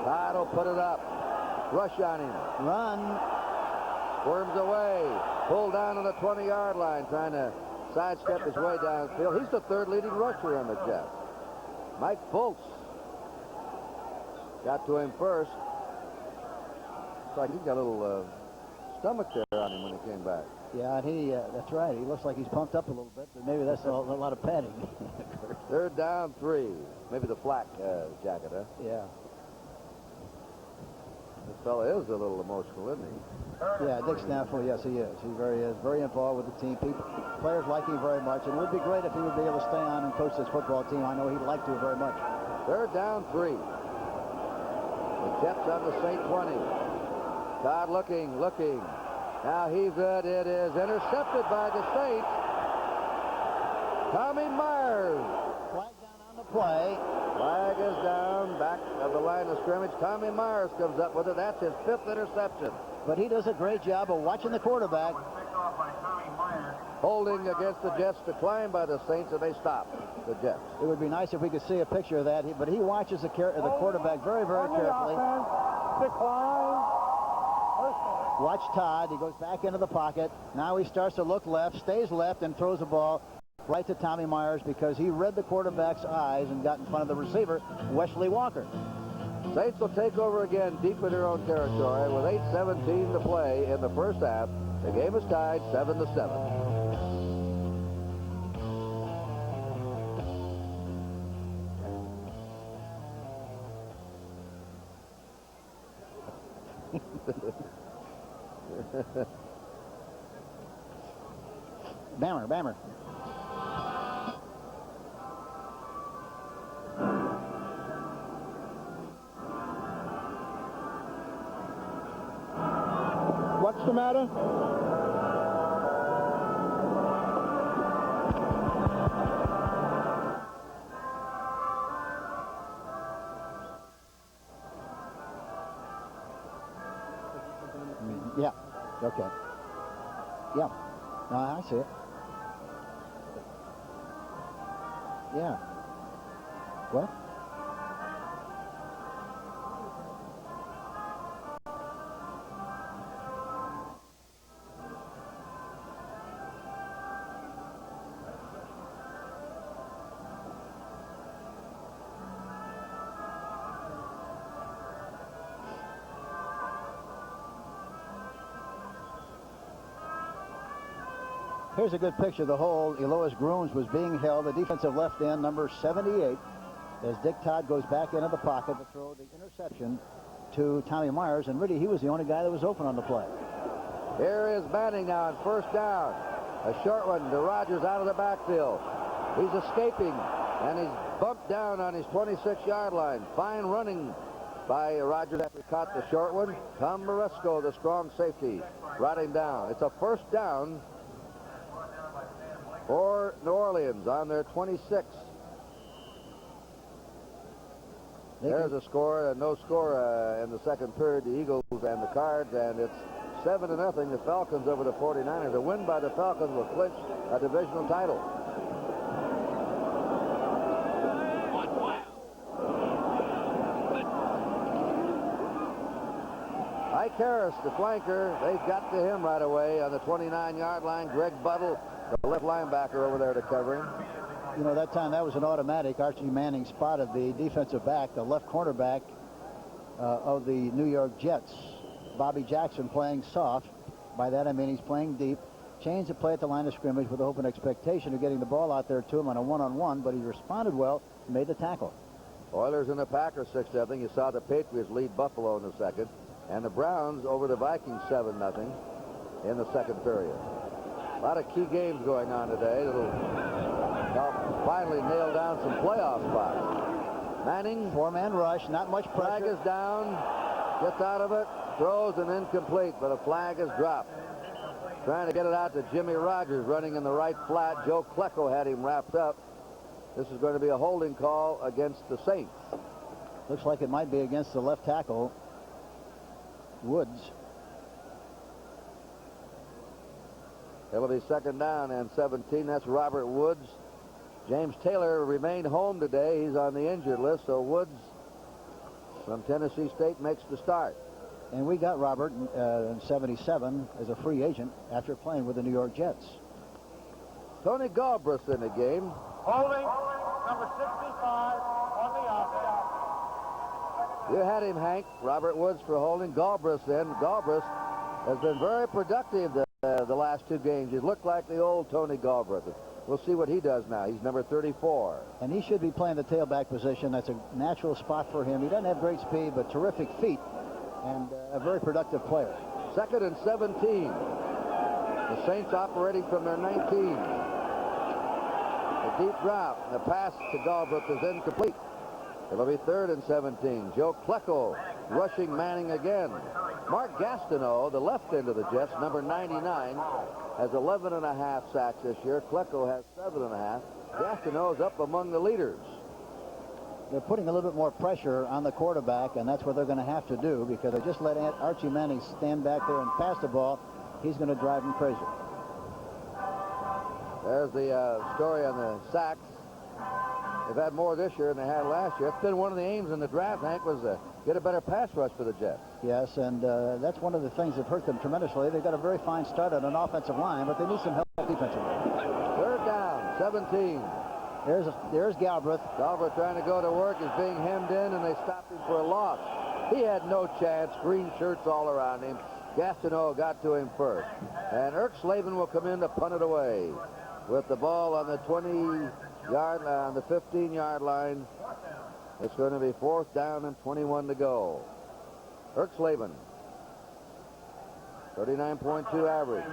S1: Todd will put it up. Rush on him.
S2: Run.
S1: Worms away. Pulled down on the 20-yard line, trying to sidestep his way downfield. He's the 3rd leading rusher on the Jets. Mike Fultz got to him first. Looks like he's got a little stomach there on him when he came back.
S2: Yeah, and that's right. He looks like he's pumped up a little bit, but maybe that's a lot of padding.
S1: 3rd down, 3. Maybe the flak jacket, huh?
S2: Yeah.
S1: This fella is a little emotional, isn't he?
S2: Yeah, Dick Stanfield, yes, he is. He is very involved with the team. Players like him very much, and it would be great if he would be able to stay on and coach this football team. I know he'd like to very much.
S1: 3rd down, 3. The Jets on the Saint 20. Todd looking. Now he's it. It is intercepted by the Saints. Tommy Myers.
S2: Flag down on the play.
S1: Flag is down, back of the line of scrimmage. Tommy Myers comes up with it. That's his 5th interception.
S2: But he does a great job of watching the quarterback.
S1: Holding against the Jets, declined by the Saints, and they stop the Jets.
S2: It would be nice if we could see a picture of that, but he watches the quarterback very, very carefully. Watch Todd. He goes back into the pocket. Now he starts to look left, stays left, and throws the ball right to Tommy Myers because he read the quarterback's eyes and got in front of the receiver, Wesley Walker.
S1: Saints will take over again deep in their own territory with 8:17 to play in the first half. The game is tied 7-7.
S2: Bammer.
S4: What's the matter?
S2: Yeah. Okay. Yeah. No, I see it. Yeah. What? Here's a good picture. The hole, Elois Grooms was being held, the defensive left end, number 78, as Dick Todd goes back into the pocket to throw the interception to Tommy Myers, and really he was the only guy that was open on the play.
S1: Here is Manning now on 1st down. A short one to Rogers out of the backfield. He's escaping, and he's bumped down on his 26-yard line. Fine running by Rogers after he caught the short one. Tom Moresco, the strong safety, brought him down. It's a 1st down for New Orleans on their 26. There's a score, no score in the second period, the Eagles and the Cards, and it's 7-0, the Falcons over the 49ers. A win by the Falcons will clinch a divisional title. Ike Harris, the flanker, they got to him right away on the 29-yard line. Greg Buttle, the left linebacker, over there to cover him.
S2: You know, that time that was an automatic. Archie Manning spotted the defensive back, the left cornerback, of the New York Jets. Bobby Jackson playing soft. By that I mean he's playing deep. Changed the play at the line of scrimmage with hope and expectation of getting the ball out there to him on a one-on-one, but he responded well and made the tackle.
S1: Oilers and the Packers 6-0. You saw the Patriots lead Buffalo in the second, and the Browns over the Vikings 7-0 in the second period. A lot of key games going on today that'll help finally nail down some playoff spots. Manning,
S2: four-man rush, not much pressure.
S1: Flag is down, gets out of it, throws and incomplete, but a flag is dropped. Trying to get it out to Jimmy Rogers, running in the right flat. Joe Klecko had him wrapped up. This is going to be a holding call against the Saints.
S2: Looks like it might be against the left tackle, Woods.
S1: It'll be second down and 17. That's Robert Woods. James Taylor remained home today. He's on the injured list, so Woods from Tennessee State makes the start.
S2: And we got Robert in 77 as a free agent after playing with the New York Jets.
S1: Tony Galbraith in the game.
S3: Holding, number 65 on the offense.
S1: You had him, Hank. Robert Woods for holding. Galbraith in. Galbraith has been very productive the last two games. He looked like the old Tony Galbraith. We'll see what he does now. He's number 34.
S2: And he should be playing the tailback position. That's a natural spot for him. He doesn't have great speed, but terrific feet and a very productive player.
S1: Second and 17. The Saints operating from their 19. The deep drop. The pass to Galbraith is incomplete. It'll be third and 17. Joe Klecko rushing Manning again. Mark Gastineau, the left end of the Jets, number 99, has 11.5 sacks this year. Klecko has 7.5. Gastineau is up among the leaders.
S2: They're putting a little bit more pressure on the quarterback, and that's what they're going to have to do, because they just let Archie Manning stand back there and pass the ball. He's going to drive him crazy.
S1: There's the story on the sacks. They've had more this year than they had last year. It's been one of the aims in the draft, Hank, was to get a better pass rush for the Jets.
S2: Yes, and that's one of the things that hurt them tremendously. They've got a very fine start on an offensive line, but they need some help defensively.
S1: Third down, 17.
S2: There's Galbraith.
S1: Galbraith trying to go to work, is being hemmed in, and they stopped him for a loss. He had no chance. Green shirts all around him. Gastineau got to him first. And Slavin will come in to punt it away with the ball on the 20-yard line, on the 15-yard line. It's going to be fourth down and 21 to go. Slavin, 39.2 average.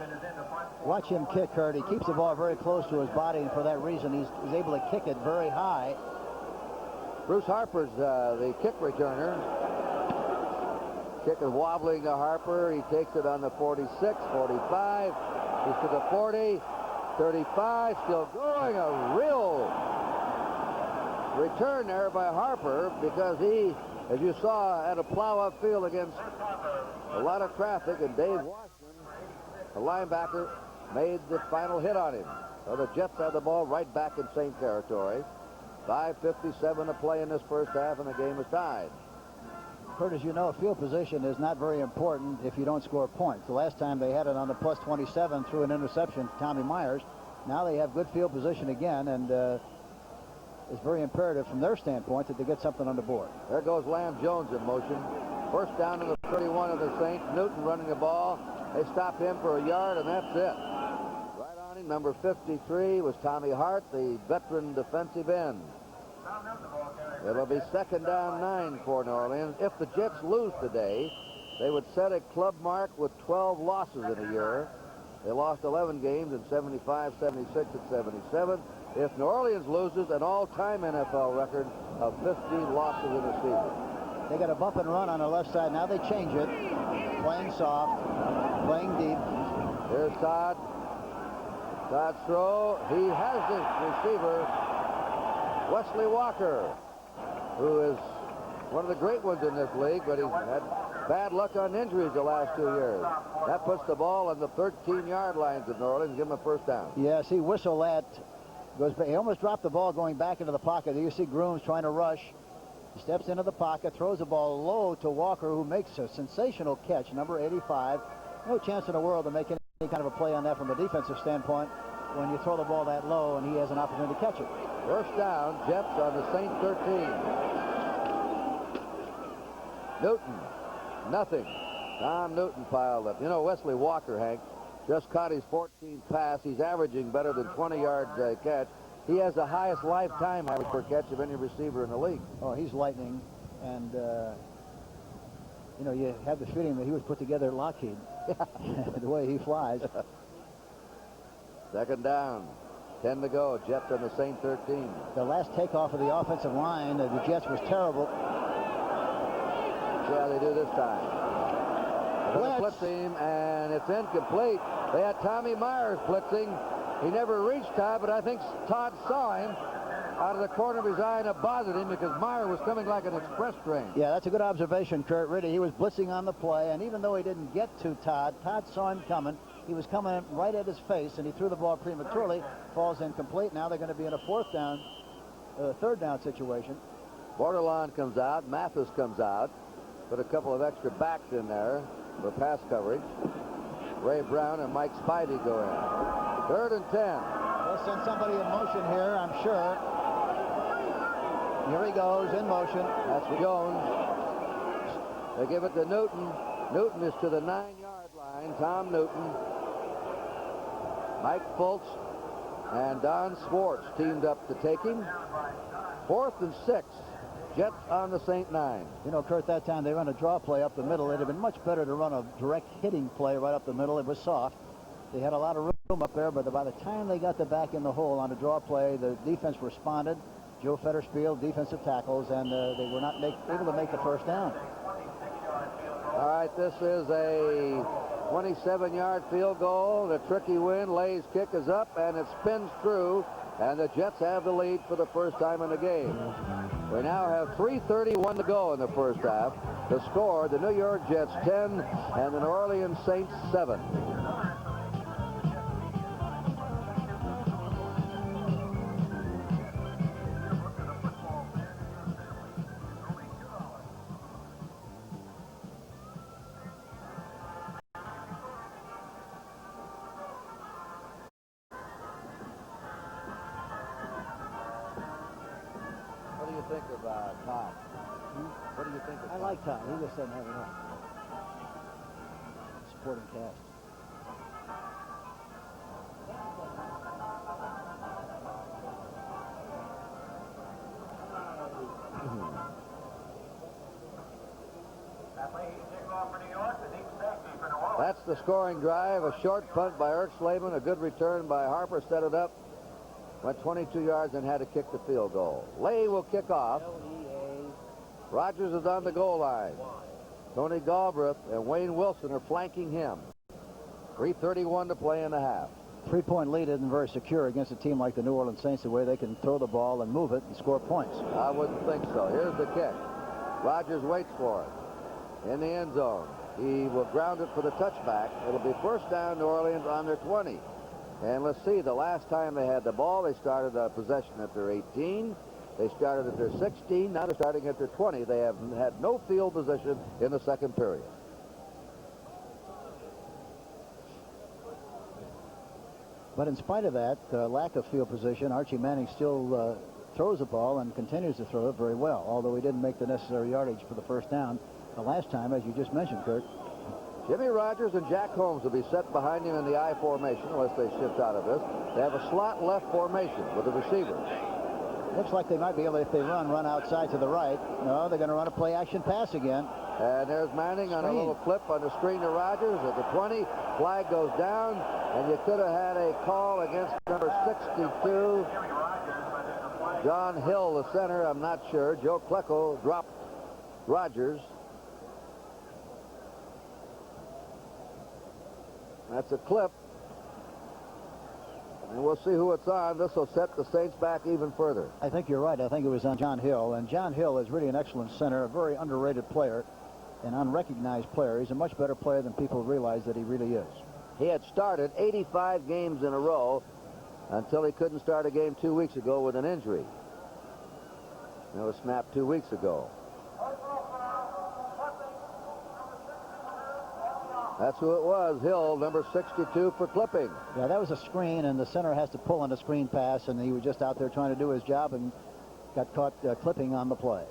S2: Watch him kick, Kurt. He keeps the ball very close to his body, and for that reason, he's able to kick it very high.
S1: Bruce Harper's the kick returner. Kick is wobbling to Harper. He takes it on the 46, 45. He's to the 40, 35. Still going. A real return there by Harper, because he, as you saw, had a plow upfield against a lot of traffic, and Dave Washington, the linebacker, made the final hit on him. So the Jets have the ball right back in Saint territory. 5:57 to play in this first half, and the game is tied.
S2: Kurt, as you know, field position is not very important if you don't score points. The last time they had it on the plus 27 through an interception to Tommy Myers. Now they have good field position again, and it's very imperative from their standpoint that they get something on the board.
S1: There goes Lamb Jones in motion. First down to the 31 of the Saints. Newton running the ball. They stop him for a yard, and that's it. Right on him, number 53 was Tommy Hart, the veteran defensive end. It'll be second down 9 for New Orleans. If the Jets lose today, they would set a club mark with 12 losses in a year. They lost 11 games in 75, 76, and 77. If New Orleans loses, an all-time NFL record of 15 losses in a season.
S2: They got a bump and run on the left side. Now they change it. Playing soft, playing deep.
S1: Here's Todd. Todd's throw. He has his receiver, Wesley Walker, who is one of the great ones in this league, but he's had bad luck on injuries the last 2 years. That puts the ball on the 13-yard lines of New Orleans. Give him a first down.
S2: Yes, he whistled that. He almost dropped the ball going back into the pocket. There you see Grooms trying to rush. He steps into the pocket, throws the ball low to Walker, who makes a sensational catch, number 85. No chance in the world to make any kind of a play on that from a defensive standpoint when you throw the ball that low and he has an opportunity to catch it.
S1: First down, Jets on the Saint 13. Newton, nothing. Tom Newton piled up. You know, Wesley Walker, Hank, just caught his 14th pass. He's averaging better than 20 yards a catch. He has the highest lifetime average per catch of any receiver in the league.
S2: Oh, he's lightning. And, you know, you have the feeling that he was put together at Lockheed. The way he flies.
S1: Second down. 10 to go. Jets on the Saint 13.
S2: The last takeoff of the offensive line, the Jets, was terrible.
S1: See how they do this time. They're going to
S2: Blitz.
S1: blitz him, and it's incomplete. They had Tommy Myers blitzing. He never reached Todd, but I think Todd saw him out of the corner of his eye, and it bothered him because Meyer was coming like an express train.
S2: Yeah, that's a good observation, Kurt. Really, he was blitzing on the play, and even though he didn't get to Todd, Todd saw him coming. He was coming right at his face, and he threw the ball prematurely. Falls incomplete. Now they're going to be in a third down situation.
S1: Bordelon comes out. Mathis comes out. Put a couple of extra backs in there for pass coverage. Ray Brown and Mike Spivey go in. 3rd and 10.
S2: They'll send somebody in motion here, I'm sure. Here he goes, in motion.
S1: That's Jones. They give it to Newton. Newton is to the 9-yard line. Tom Newton, Mike Fultz, and Don Swartz teamed up to take him. 4th and 6. Jets on the Saint 9.
S2: You know, Kurt, that time they run a draw play up the middle. It'd have been much better to run a direct hitting play right up the middle. It was soft. They had a lot of room up there, but by the time they got the back in the hole on a draw play, the defense responded. Joe Fetterspiel, defensive tackles, and they were not able to make the first down.
S1: All right, this is a 27-yard field goal. The tricky win. Lay's kick is up, and it spins through, and the Jets have the lead for the first time in the game. We now have 3:31 to go in the first half. The score, the New York Jets 10 and the New Orleans Saints 7. What do you think of Todd? What do you think of
S2: I
S1: Todd?
S2: like Todd. He just doesn't have enough supporting cast.
S1: That's the scoring drive. A short punt by Erxleben. A good return by Harper. Set it up. Went 22 yards and had to kick the field goal. Lay will kick off. Rogers is on the goal line. Tony Galbraith and Wayne Wilson are flanking him. 3:31 to play in the half.
S2: 3-point lead isn't very secure against a team like the New Orleans Saints, the way they can throw the ball and move it and score points.
S1: I wouldn't think so. Here's the kick. Rogers waits for it. In the end zone. He will ground it for the touchback. It'll be first down New Orleans on their 20. And let's see, the last time they had the ball, they started possession at their 18. They started at their 16. Now they're starting at their 20. They have had no field position in the second period.
S2: But in spite of that lack of field position, Archie Manning still throws the ball and continues to throw it very well, although he didn't make the necessary yardage for the first down the last time, as you just mentioned, Kurt.
S1: Jimmy Rogers and Jack Holmes will be set behind him in the I formation unless they shift out of this. They have a slot left formation with the receivers.
S2: Looks like they might be able, if they run outside to the right. No, they're going to run a play action pass again.
S1: And there's Manning on a little flip on the screen to Rogers at the 20. Flag goes down, and you could have had a call against number 62. John Hill, the center, I'm not sure. Joe Klecko dropped Rogers. That's a clip. And we'll see who it's on. This will set the Saints back even further.
S2: I think you're right. I think it was on John Hill. And John Hill is really an excellent center, a very underrated player, an unrecognized player. He's a much better player than people realize that he really is.
S1: He had started 85 games in a row until he couldn't start a game 2 weeks ago with an injury. It was snapped 2 weeks ago. That's who it was, Hill, number 62 for clipping.
S2: Yeah, that was a screen, and the center has to pull on a screen pass, and he was just out there trying to do his job and got caught clipping on the play.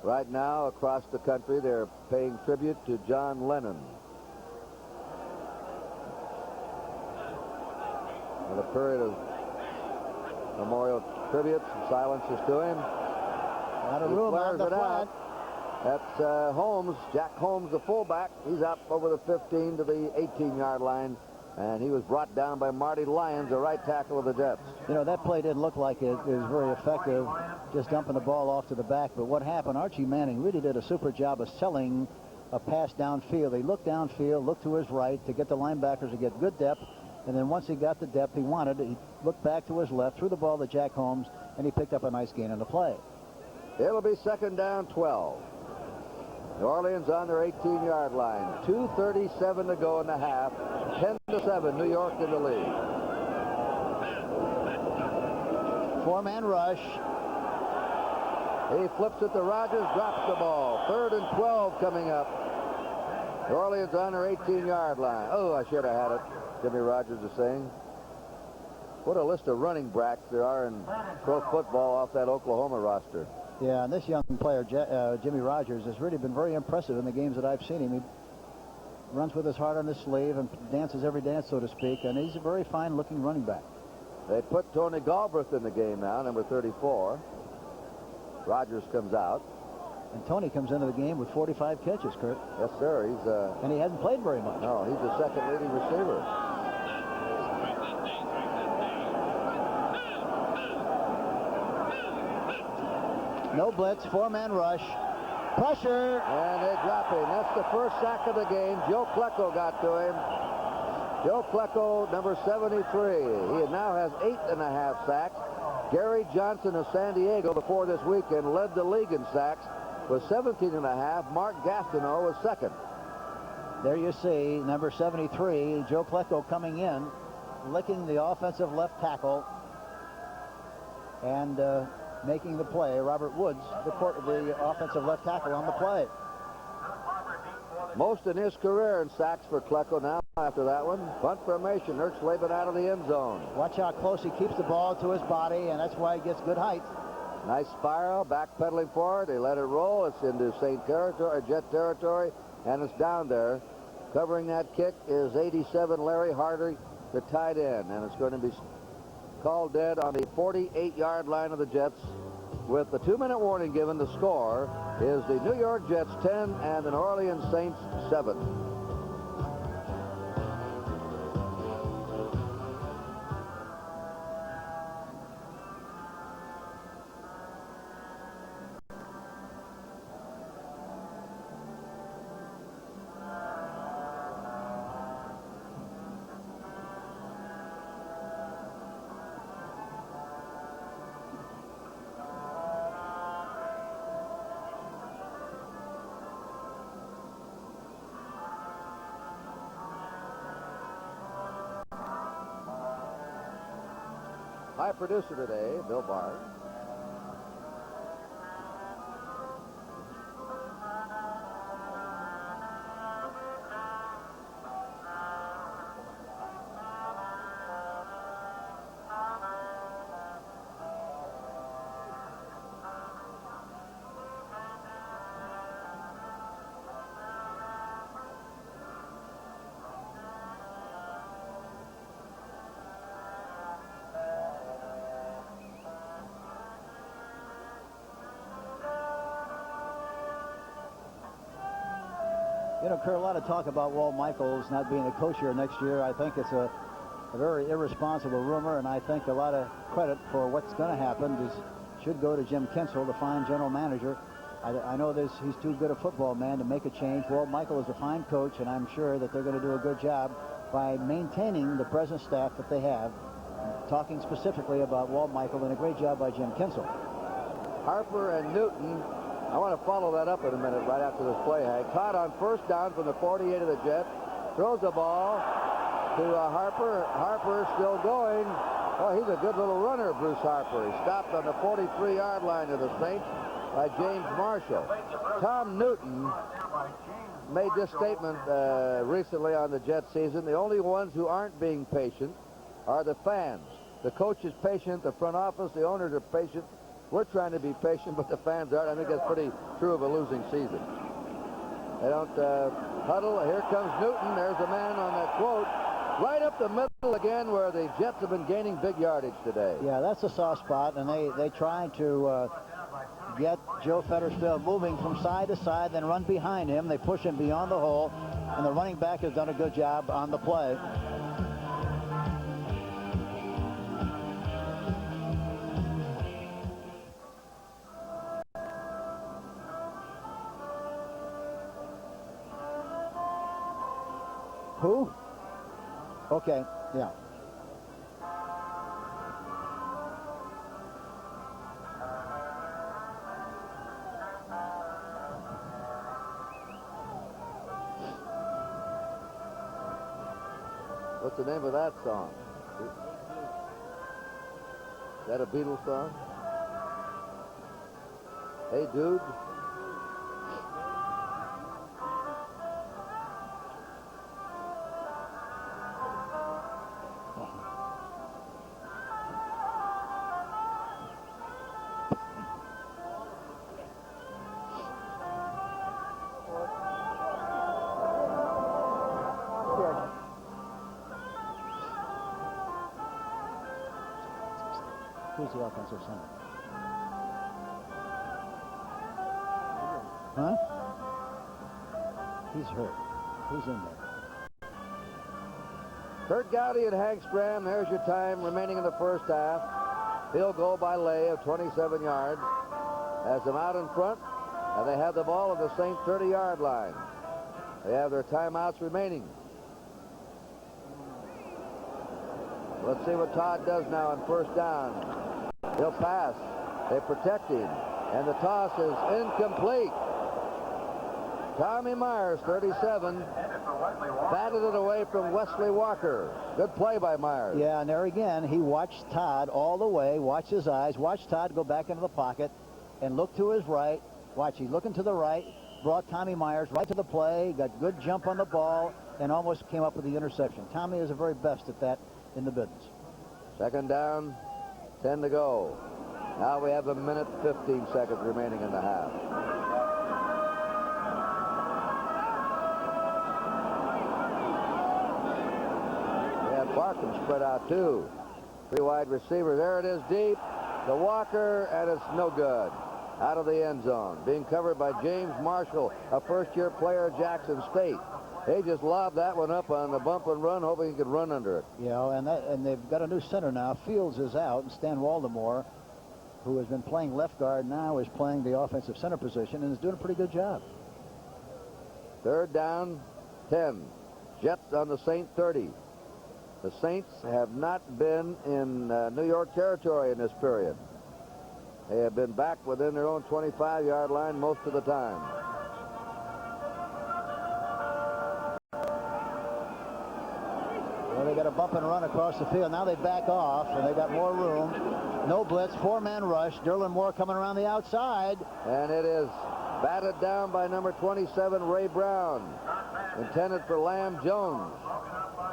S1: Right now, across the country, they're paying tribute to John Lennon. And a period of memorial tributes and silences to him.
S2: Out of room on the flat.
S1: That's Holmes, Jack Holmes, the fullback. He's up over the 15 to the 18-yard line, and he was brought down by Marty Lyons, the right tackle of the Jets.
S2: You know, that play didn't look like it was very effective, just dumping the ball off to the back. But what happened, Archie Manning really did a super job of selling a pass downfield. He looked downfield, looked to his right to get the linebackers to get good depth, and then once he got the depth he wanted, he looked back to his left, threw the ball to Jack Holmes, and he picked up a nice gain on the play.
S1: It'll be second down, 12. New Orleans on their 18-yard line. 2:37 to go in the half. 10-7, New York in the lead.
S2: Four-man rush.
S1: He flips it to Rogers, drops the ball. 3rd and 12 coming up. New Orleans on their 18-yard line. Oh, I should have had it, Jimmy Rogers is saying. What a list of running backs there are in pro football off that Oklahoma roster.
S2: Yeah, and this young player, Jimmy Rogers, has really been very impressive in the games that I've seen him. He runs with his heart on his sleeve and dances every dance, so to speak, and he's a very fine-looking running back.
S1: They put Tony Galbraith in the game now, number 34. Rogers comes out.
S2: And Tony comes into the game with 45 catches, Kurt.
S1: Yes, sir.
S2: And he hasn't played very much.
S1: No, he's the second leading receiver.
S2: No blitz, four-man rush. Pressure.
S1: And they drop him. That's the first sack of the game. Joe Klecko got to him. Joe Klecko, number 73. He now has 8.5 sacks. Gary Johnson of San Diego before this weekend led the league in sacks with 17.5. Mark Gastineau was second.
S2: There you see number 73, Joe Klecko, coming in, licking the offensive left tackle and making the play. Robert Woods, the offensive left tackle, on the play.
S1: Most in his career in sacks for Klecko now after that one. Bunt formation, Ertzleben out of the end zone.
S2: Watch how close he keeps the ball to his body, and that's why he gets good height.
S1: Nice spiral, backpedaling forward. They let it roll. It's into Saint territory, Jet territory, and it's down there. Covering that kick is 87 Larry Harder, the tight end, and it's going to be called dead on the 48-yard line of the Jets. With the 2-minute warning given, the score is the New York Jets 10 and the New Orleans Saints 7. My producer today, Bill Barr.
S2: You know, Kurt, a lot of talk about Walt Michaels not being the coach here next year. I think it's a very irresponsible rumor, and I think a lot of credit for what's going to happen should go to Jim Kinsel, the fine general manager. I know he's too good a football man to make a change. Walt Michaels is a fine coach, and I'm sure that they're going to do a good job by maintaining the present staff that they have. Talking specifically about Walt Michaels, and a great job by Jim Kinsel.
S1: Harper and Newton. I want to follow that up in a minute right after this play, Hank. Caught on first down from the 48 of the Jets. Throws the ball to Harper. Harper still going. Oh, he's a good little runner, Bruce Harper. He stopped on the 43-yard line of the Saints by James Marshall. Tom Newton made this statement recently on the Jets season. The only ones who aren't being patient are the fans. The coach is patient, the front office, the owners are patient. We're trying to be patient, but the fans aren't. I think that's pretty true of a losing season. They don't huddle. Here comes Newton. There's a man on that quote. Right up the middle again, where the Jets have been gaining big yardage today.
S2: Yeah, that's a soft spot, and they try to get Joe Fettersfield moving from side to side, then run behind him. They push him beyond the hole, and the running back has done a good job on the play. Who? Okay, yeah.
S1: What's the name of that song? Is that a Beatles song? Hey, dude.
S2: Who's the offensive center? Huh? He's hurt. Who's in there?
S1: Kurt Gowdy and Hank Stram. There's your time remaining in the first half. Field goal by Lay of 27 yards. Has them out in front, and they have the ball at the Saint 30-yard line. They have their timeouts remaining. Let's see what Todd does now on first down. He'll pass. They protect him. And the toss is incomplete. Tommy Myers, 37, batted it away from Wesley Walker. Good play by Myers.
S2: Yeah, and there again, he watched Todd all the way, watched his eyes, watched Todd go back into the pocket and look to his right. Watch, he's looking to the right, brought Tommy Myers right to the play, got good jump on the ball, and almost came up with the interception. Tommy is the very best at that in the business.
S1: Second down, 10 to go. Now we have a minute 15 seconds remaining in the half. We have Barkham spread out too. Three wide receiver. There it is deep. The Walker, and it's no good. Out of the end zone. Being covered by James Marshall, a first-year player at Jackson State. They just lobbed that one up on the bump and run, hoping he could run under it.
S2: Yeah, and they've got a new center now. Fields is out, and Stan Waldemore, who has been playing left guard, now is playing the offensive center position and is doing a pretty good job.
S1: Third down, 10. Jets on the Saint 30. The Saints have not been in New York territory in this period. They have been back within their own 25-yard line most of the time.
S2: Well, they got a bump and run across the field. Now they back off, and they got more room. No blitz, four-man rush. Derlin Moore coming around the outside.
S1: And it is batted down by number 27, Ray Brown. Intended for Lamb Jones.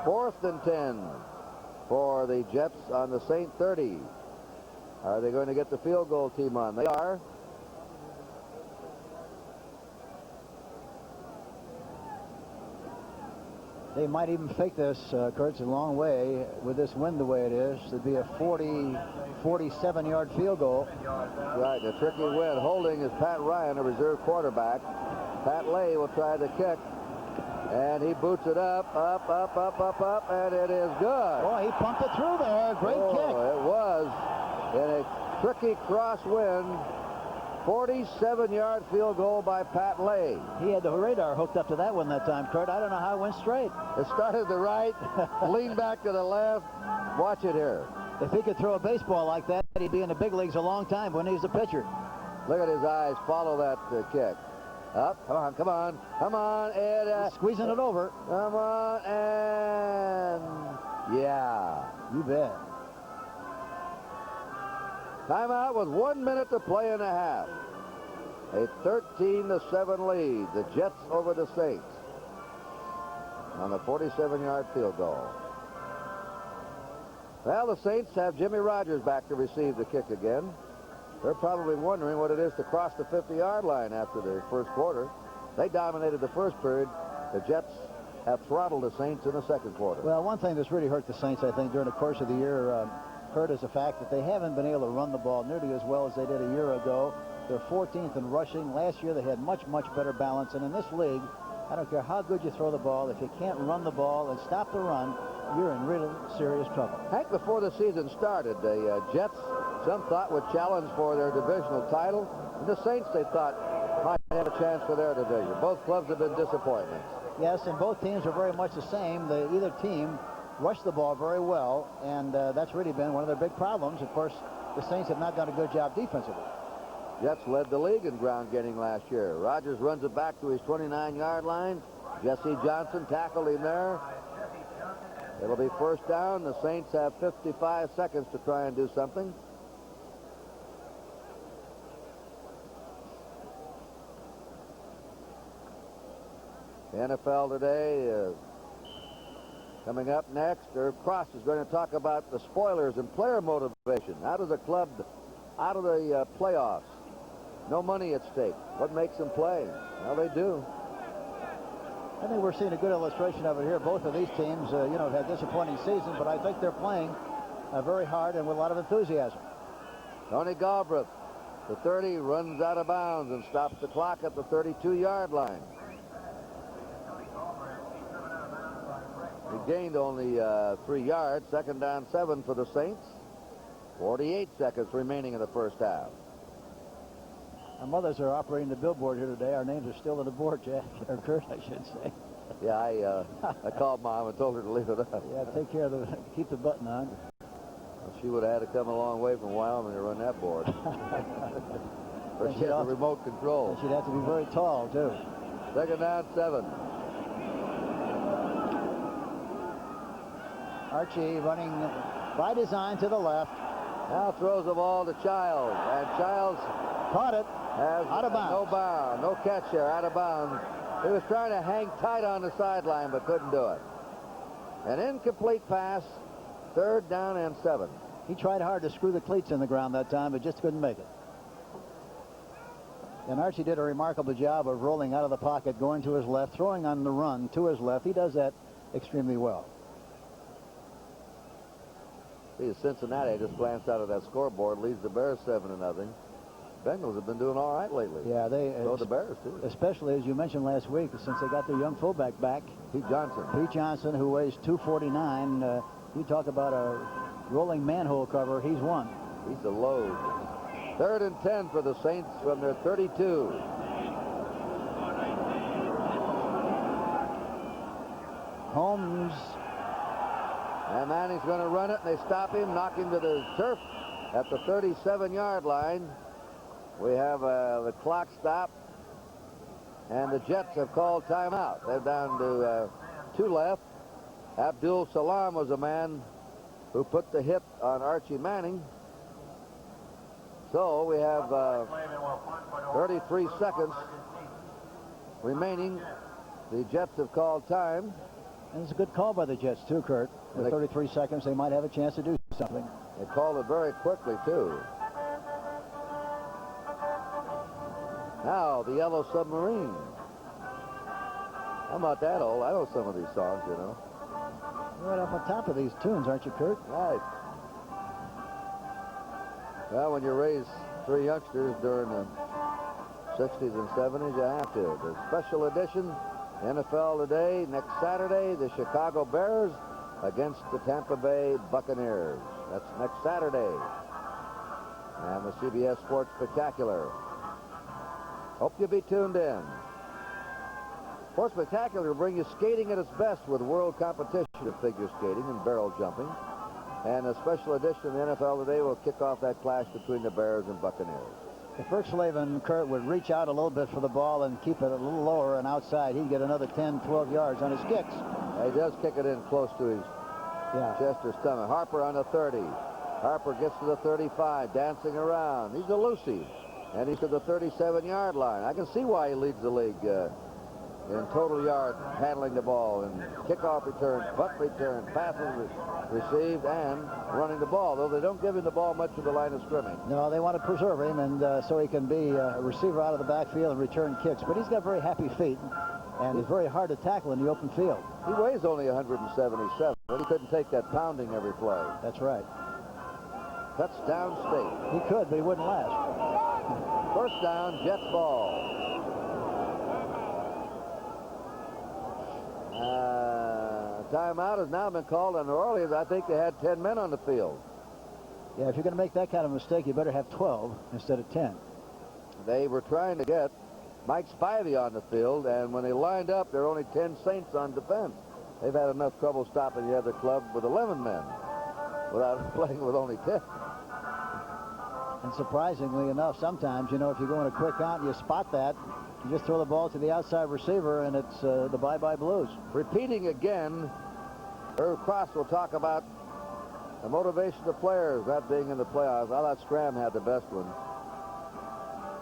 S1: 4th and 10 for the Jets on the Saint 30. Are they going to get the field goal team on? They are.
S2: They might even fake this, Kurt. It's a long way with this wind the way it is. It'd be a 47-yard field goal.
S1: Right, a tricky wind. Holding is Pat Ryan, a reserve quarterback. Pat Lay will try the kick. And he boots it up, and it is good.
S2: Boy, he pumped it through there. Great kick.
S1: It was in a tricky crosswind. 47-yard field goal by Pat Lay.
S2: He had the radar hooked up to that one that time, Kurt. I don't know how it went straight.
S1: It started to the right, leaned back to the left. Watch it here.
S2: If he could throw a baseball like that, he'd be in the big leagues a long time when he's a pitcher.
S1: Look at his eyes. Follow that kick. Up. Come on, come on, come on. And,
S2: he's squeezing it over.
S1: Come on, and yeah.
S2: You bet.
S1: Timeout with 1 minute to play and a half. A 13-7 lead. The Jets over the Saints on a 47-yard field goal. Well, the Saints have Jimmy Rogers back to receive the kick again. They're probably wondering what it is to cross the 50-yard line after the first quarter. They dominated the first period. The Jets have throttled the Saints in the second quarter.
S2: Well, one thing that's really hurt the Saints, I think, during the course of the year, Kurt, is the fact that they haven't been able to run the ball nearly as well as they did a year ago. They're 14th in rushing. Last year they had much, much better balance. And in this league, I don't care how good you throw the ball, if you can't run the ball and stop the run, you're in really serious trouble.
S1: Hank, before the season started, the Jets, some thought, would challenge for their divisional title. And the Saints, they thought, might have a chance for their division. Both clubs have been disappointments.
S2: Yes, and both teams are very much the same. Either team rushed the ball very well, and that's really been one of their big problems. Of course, the Saints have not done a good job defensively.
S1: Jets led the league in ground getting last year. Rodgers runs it back to his 29-yard line. Jesse Johnson tackled him there. It'll be first down. The Saints have 55 seconds to try and do something. The NFL today, coming up next, Herb Cross is going to talk about the spoilers and player motivation. How does a club out of the playoffs? No money at stake. What makes them play? Well, they do.
S2: I think we're seeing a good illustration of it here. Both of these teams, have had disappointing seasons, but I think they're playing very hard and with a lot of enthusiasm.
S1: Tony Galbraith, the 30, runs out of bounds and stops the clock at the 32-yard line. He gained only 3 yards. Second down 7 for the Saints. 48 seconds remaining in the first half.
S2: Our mothers are operating the billboard here today. Our names are still on the board, Jack, or Kurt, I should say.
S1: Yeah, I called Mom and told her to leave it up.
S2: Yeah, take care of keep the button on.
S1: Well, she would have had to come a long way from Wyoming to run that board. But she has the remote control.
S2: She'd have to be very tall, too.
S1: Second down 7.
S2: Archie running by design to the left.
S1: Now throws the ball to Childs, and Childs
S2: caught it.
S1: Has
S2: out of bounds.
S1: No catch there, out of bounds. He was trying to hang tight on the sideline, but couldn't do it. An incomplete pass, 3rd down and 7.
S2: He tried hard to screw the cleats in the ground that time, but just couldn't make it. And Archie did a remarkable job of rolling out of the pocket, going to his left, throwing on the run to his left. He does that extremely well.
S1: See, Cincinnati, I just glanced out of that scoreboard, leads the Bears 7-0. Bengals have been doing all right lately.
S2: Yeah,
S1: so the Bears too.
S2: Especially, as you mentioned last week, since they got their young fullback back,
S1: Pete Johnson.
S2: Pete Johnson, who weighs 249. You talk about a rolling manhole cover. He's one.
S1: He's a load. 3rd and 10 for the Saints from their 32.
S2: Holmes.
S1: And Manning's going to run it, and they stop him, knock him to the turf at the 37-yard line. We have the clock stop, and the Jets have called timeout. They're down to 2 left. Abdul Salam was a man who put the hit on Archie Manning. So we have 33 seconds remaining. The Jets have called time.
S2: And it's a good call by the Jets, too, Kurt. With 33 seconds, they might have a chance to do something.
S1: They called it very quickly, too. Now, the Yellow Submarine. I'm not that old. I know some of these songs, you know.
S2: You're right up on top of these tunes, aren't you, Kurt?
S1: Right. Well, when you raise 3 youngsters during the 60s and 70s, you have to. The special edition, NFL Today, next Saturday, the Chicago Bears against the Tampa Bay Buccaneers. That's next Saturday. And the CBS Sports Spectacular. Hope you'll be tuned in. Sports Spectacular will bring you skating at its best with world competition of figure skating and barrel jumping. And a special edition of the NFL Today will kick off that clash between the Bears and Buccaneers.
S2: If Slavin, Kurt, would reach out a little bit for the ball and keep it a little lower and outside, he'd get another 10, 12 yards on his kicks.
S1: He does kick it in close to his chest or stomach. Harper on the 30. Harper gets to the 35, dancing around. He's elusive, and he's to the 37-yard line. I can see why he leads the league in total yards handling the ball, and kickoff returns, punt returns, passes received, and running the ball, though they don't give him the ball much of the line of scrimmage.
S2: No, they want to preserve him, and so he can be a receiver out of the backfield and return kicks. But he's got very happy feet, and he's very hard to tackle in the open field.
S1: He weighs only 177, but he couldn't take that pounding every play.
S2: That's right.
S1: Touchdown State.
S2: He could, but he wouldn't last.
S1: First down, Jets ball. Timeout has now been called on New Orleans. I think they had 10 men on the field.
S2: Yeah, if you're going to make that kind of mistake, you better have 12 instead of 10.
S1: They were trying to get Mike Spivey on the field, and when they lined up, there were only 10 Saints on defense. They've had enough trouble stopping the other club with 11 men without playing with only 10.
S2: And surprisingly enough, sometimes, you know, if you go in a quick out and you spot that, you just throw the ball to the outside receiver, and it's the bye-bye Blues.
S1: Repeating again, Irv Cross will talk about the motivation of players not being in the playoffs. I thought Scram had the best one.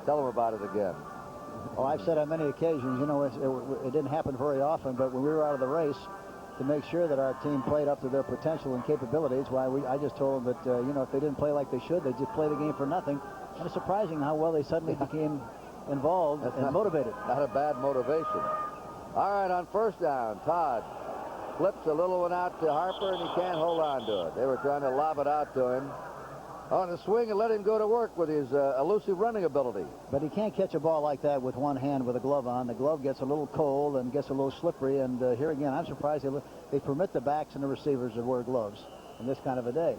S1: Tell them about it again.
S2: Oh, I've said on many occasions, you know, it didn't happen very often, but when we were out of the race, to make sure that our team played up to their potential and capabilities, I just told them that, you know, if they didn't play like they should, they'd just play the game for nothing. And it's surprising how well they suddenly became involved and motivated.
S1: Not a bad motivation. All right, on first down, Todd flips a little one out to Harper, and he can't hold on to it. They were trying to lob it out to him on the swing and let him go to work with his elusive running ability.
S2: But he can't catch a ball like that with one hand with a glove on. The glove gets a little cold and gets a little slippery, and here again, I'm surprised they permit the backs and the receivers to wear gloves in this kind of a day.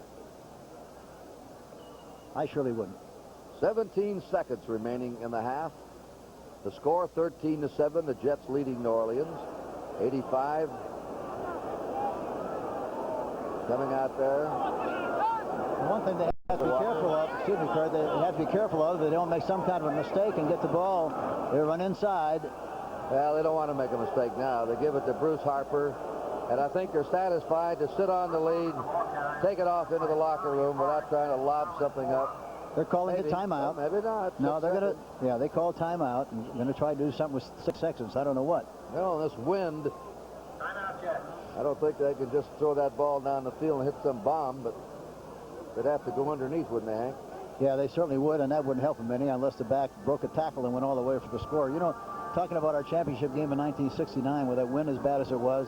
S2: I surely wouldn't.
S1: 17 seconds remaining in the half. The score 13-7. The Jets leading New Orleans. 85. Coming out there.
S2: One thing they have to be careful of, excuse me, Kurt, they have to be careful of, they don't make some kind of a mistake and get the ball. They run inside.
S1: Well, they don't want to make a mistake now. They give it to Bruce Harper, and I think they're satisfied to sit on the lead, take it off into the locker room without trying to lob something up.
S2: They're calling
S1: Maybe.
S2: a timeout.
S1: Well, maybe not.
S2: No, they're going to, yeah, they call timeout and going to try to do something with 6 seconds. I don't know what.
S1: Well, this wind,
S3: Timeout, Jets.
S1: I don't think they can just throw that ball down the field and hit some bomb, but they'd have to go underneath, wouldn't they, Hank?
S2: Yeah, they certainly would, and that wouldn't help them any unless the back broke a tackle and went all the way for the score. You know, talking about our championship game in 1969, with that wind as bad as it was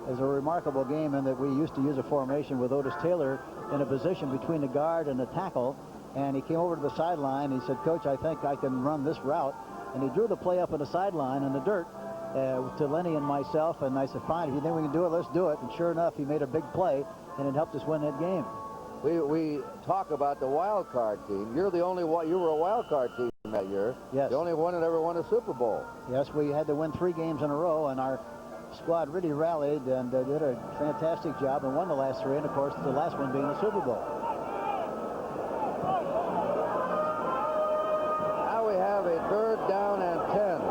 S2: a remarkable game in that we used to use a formation with Otis Taylor in a position between the guard and the tackle, and he came over to the sideline. He said, "Coach, I think I can run this route," and he drew the play up on the sideline in the dirt to Lenny and myself, and I said, "Fine, if you think we can do it, let's do it." And sure enough, he made a big play, and it helped us win that game.
S1: We talk about the wild card team. You're the only one. You were a wild card team that year.
S2: Yes.
S1: The only one that ever won a Super Bowl.
S2: Yes, we had to win 3 games in a row, and our squad really rallied and did a fantastic job and won the last 3, and of course the last one being the Super Bowl.
S1: Now we have a 3rd down and 10.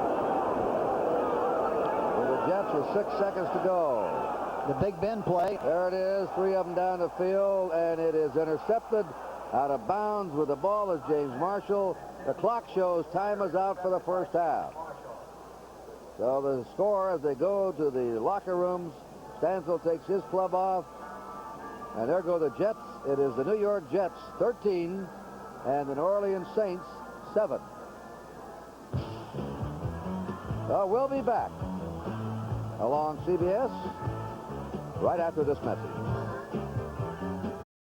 S1: With the Jets with 6 seconds to go.
S2: The Big Ben play.
S1: There it is, 3 of them down the field, and it is intercepted out of bounds. With the ball is James Marshall. The clock shows time is out for the first half. So the score as they go to the locker rooms, Stansel takes his club off, and there go the Jets. It is the New York Jets 13 and the New Orleans Saints 7. So we'll be back along CBS right after this message.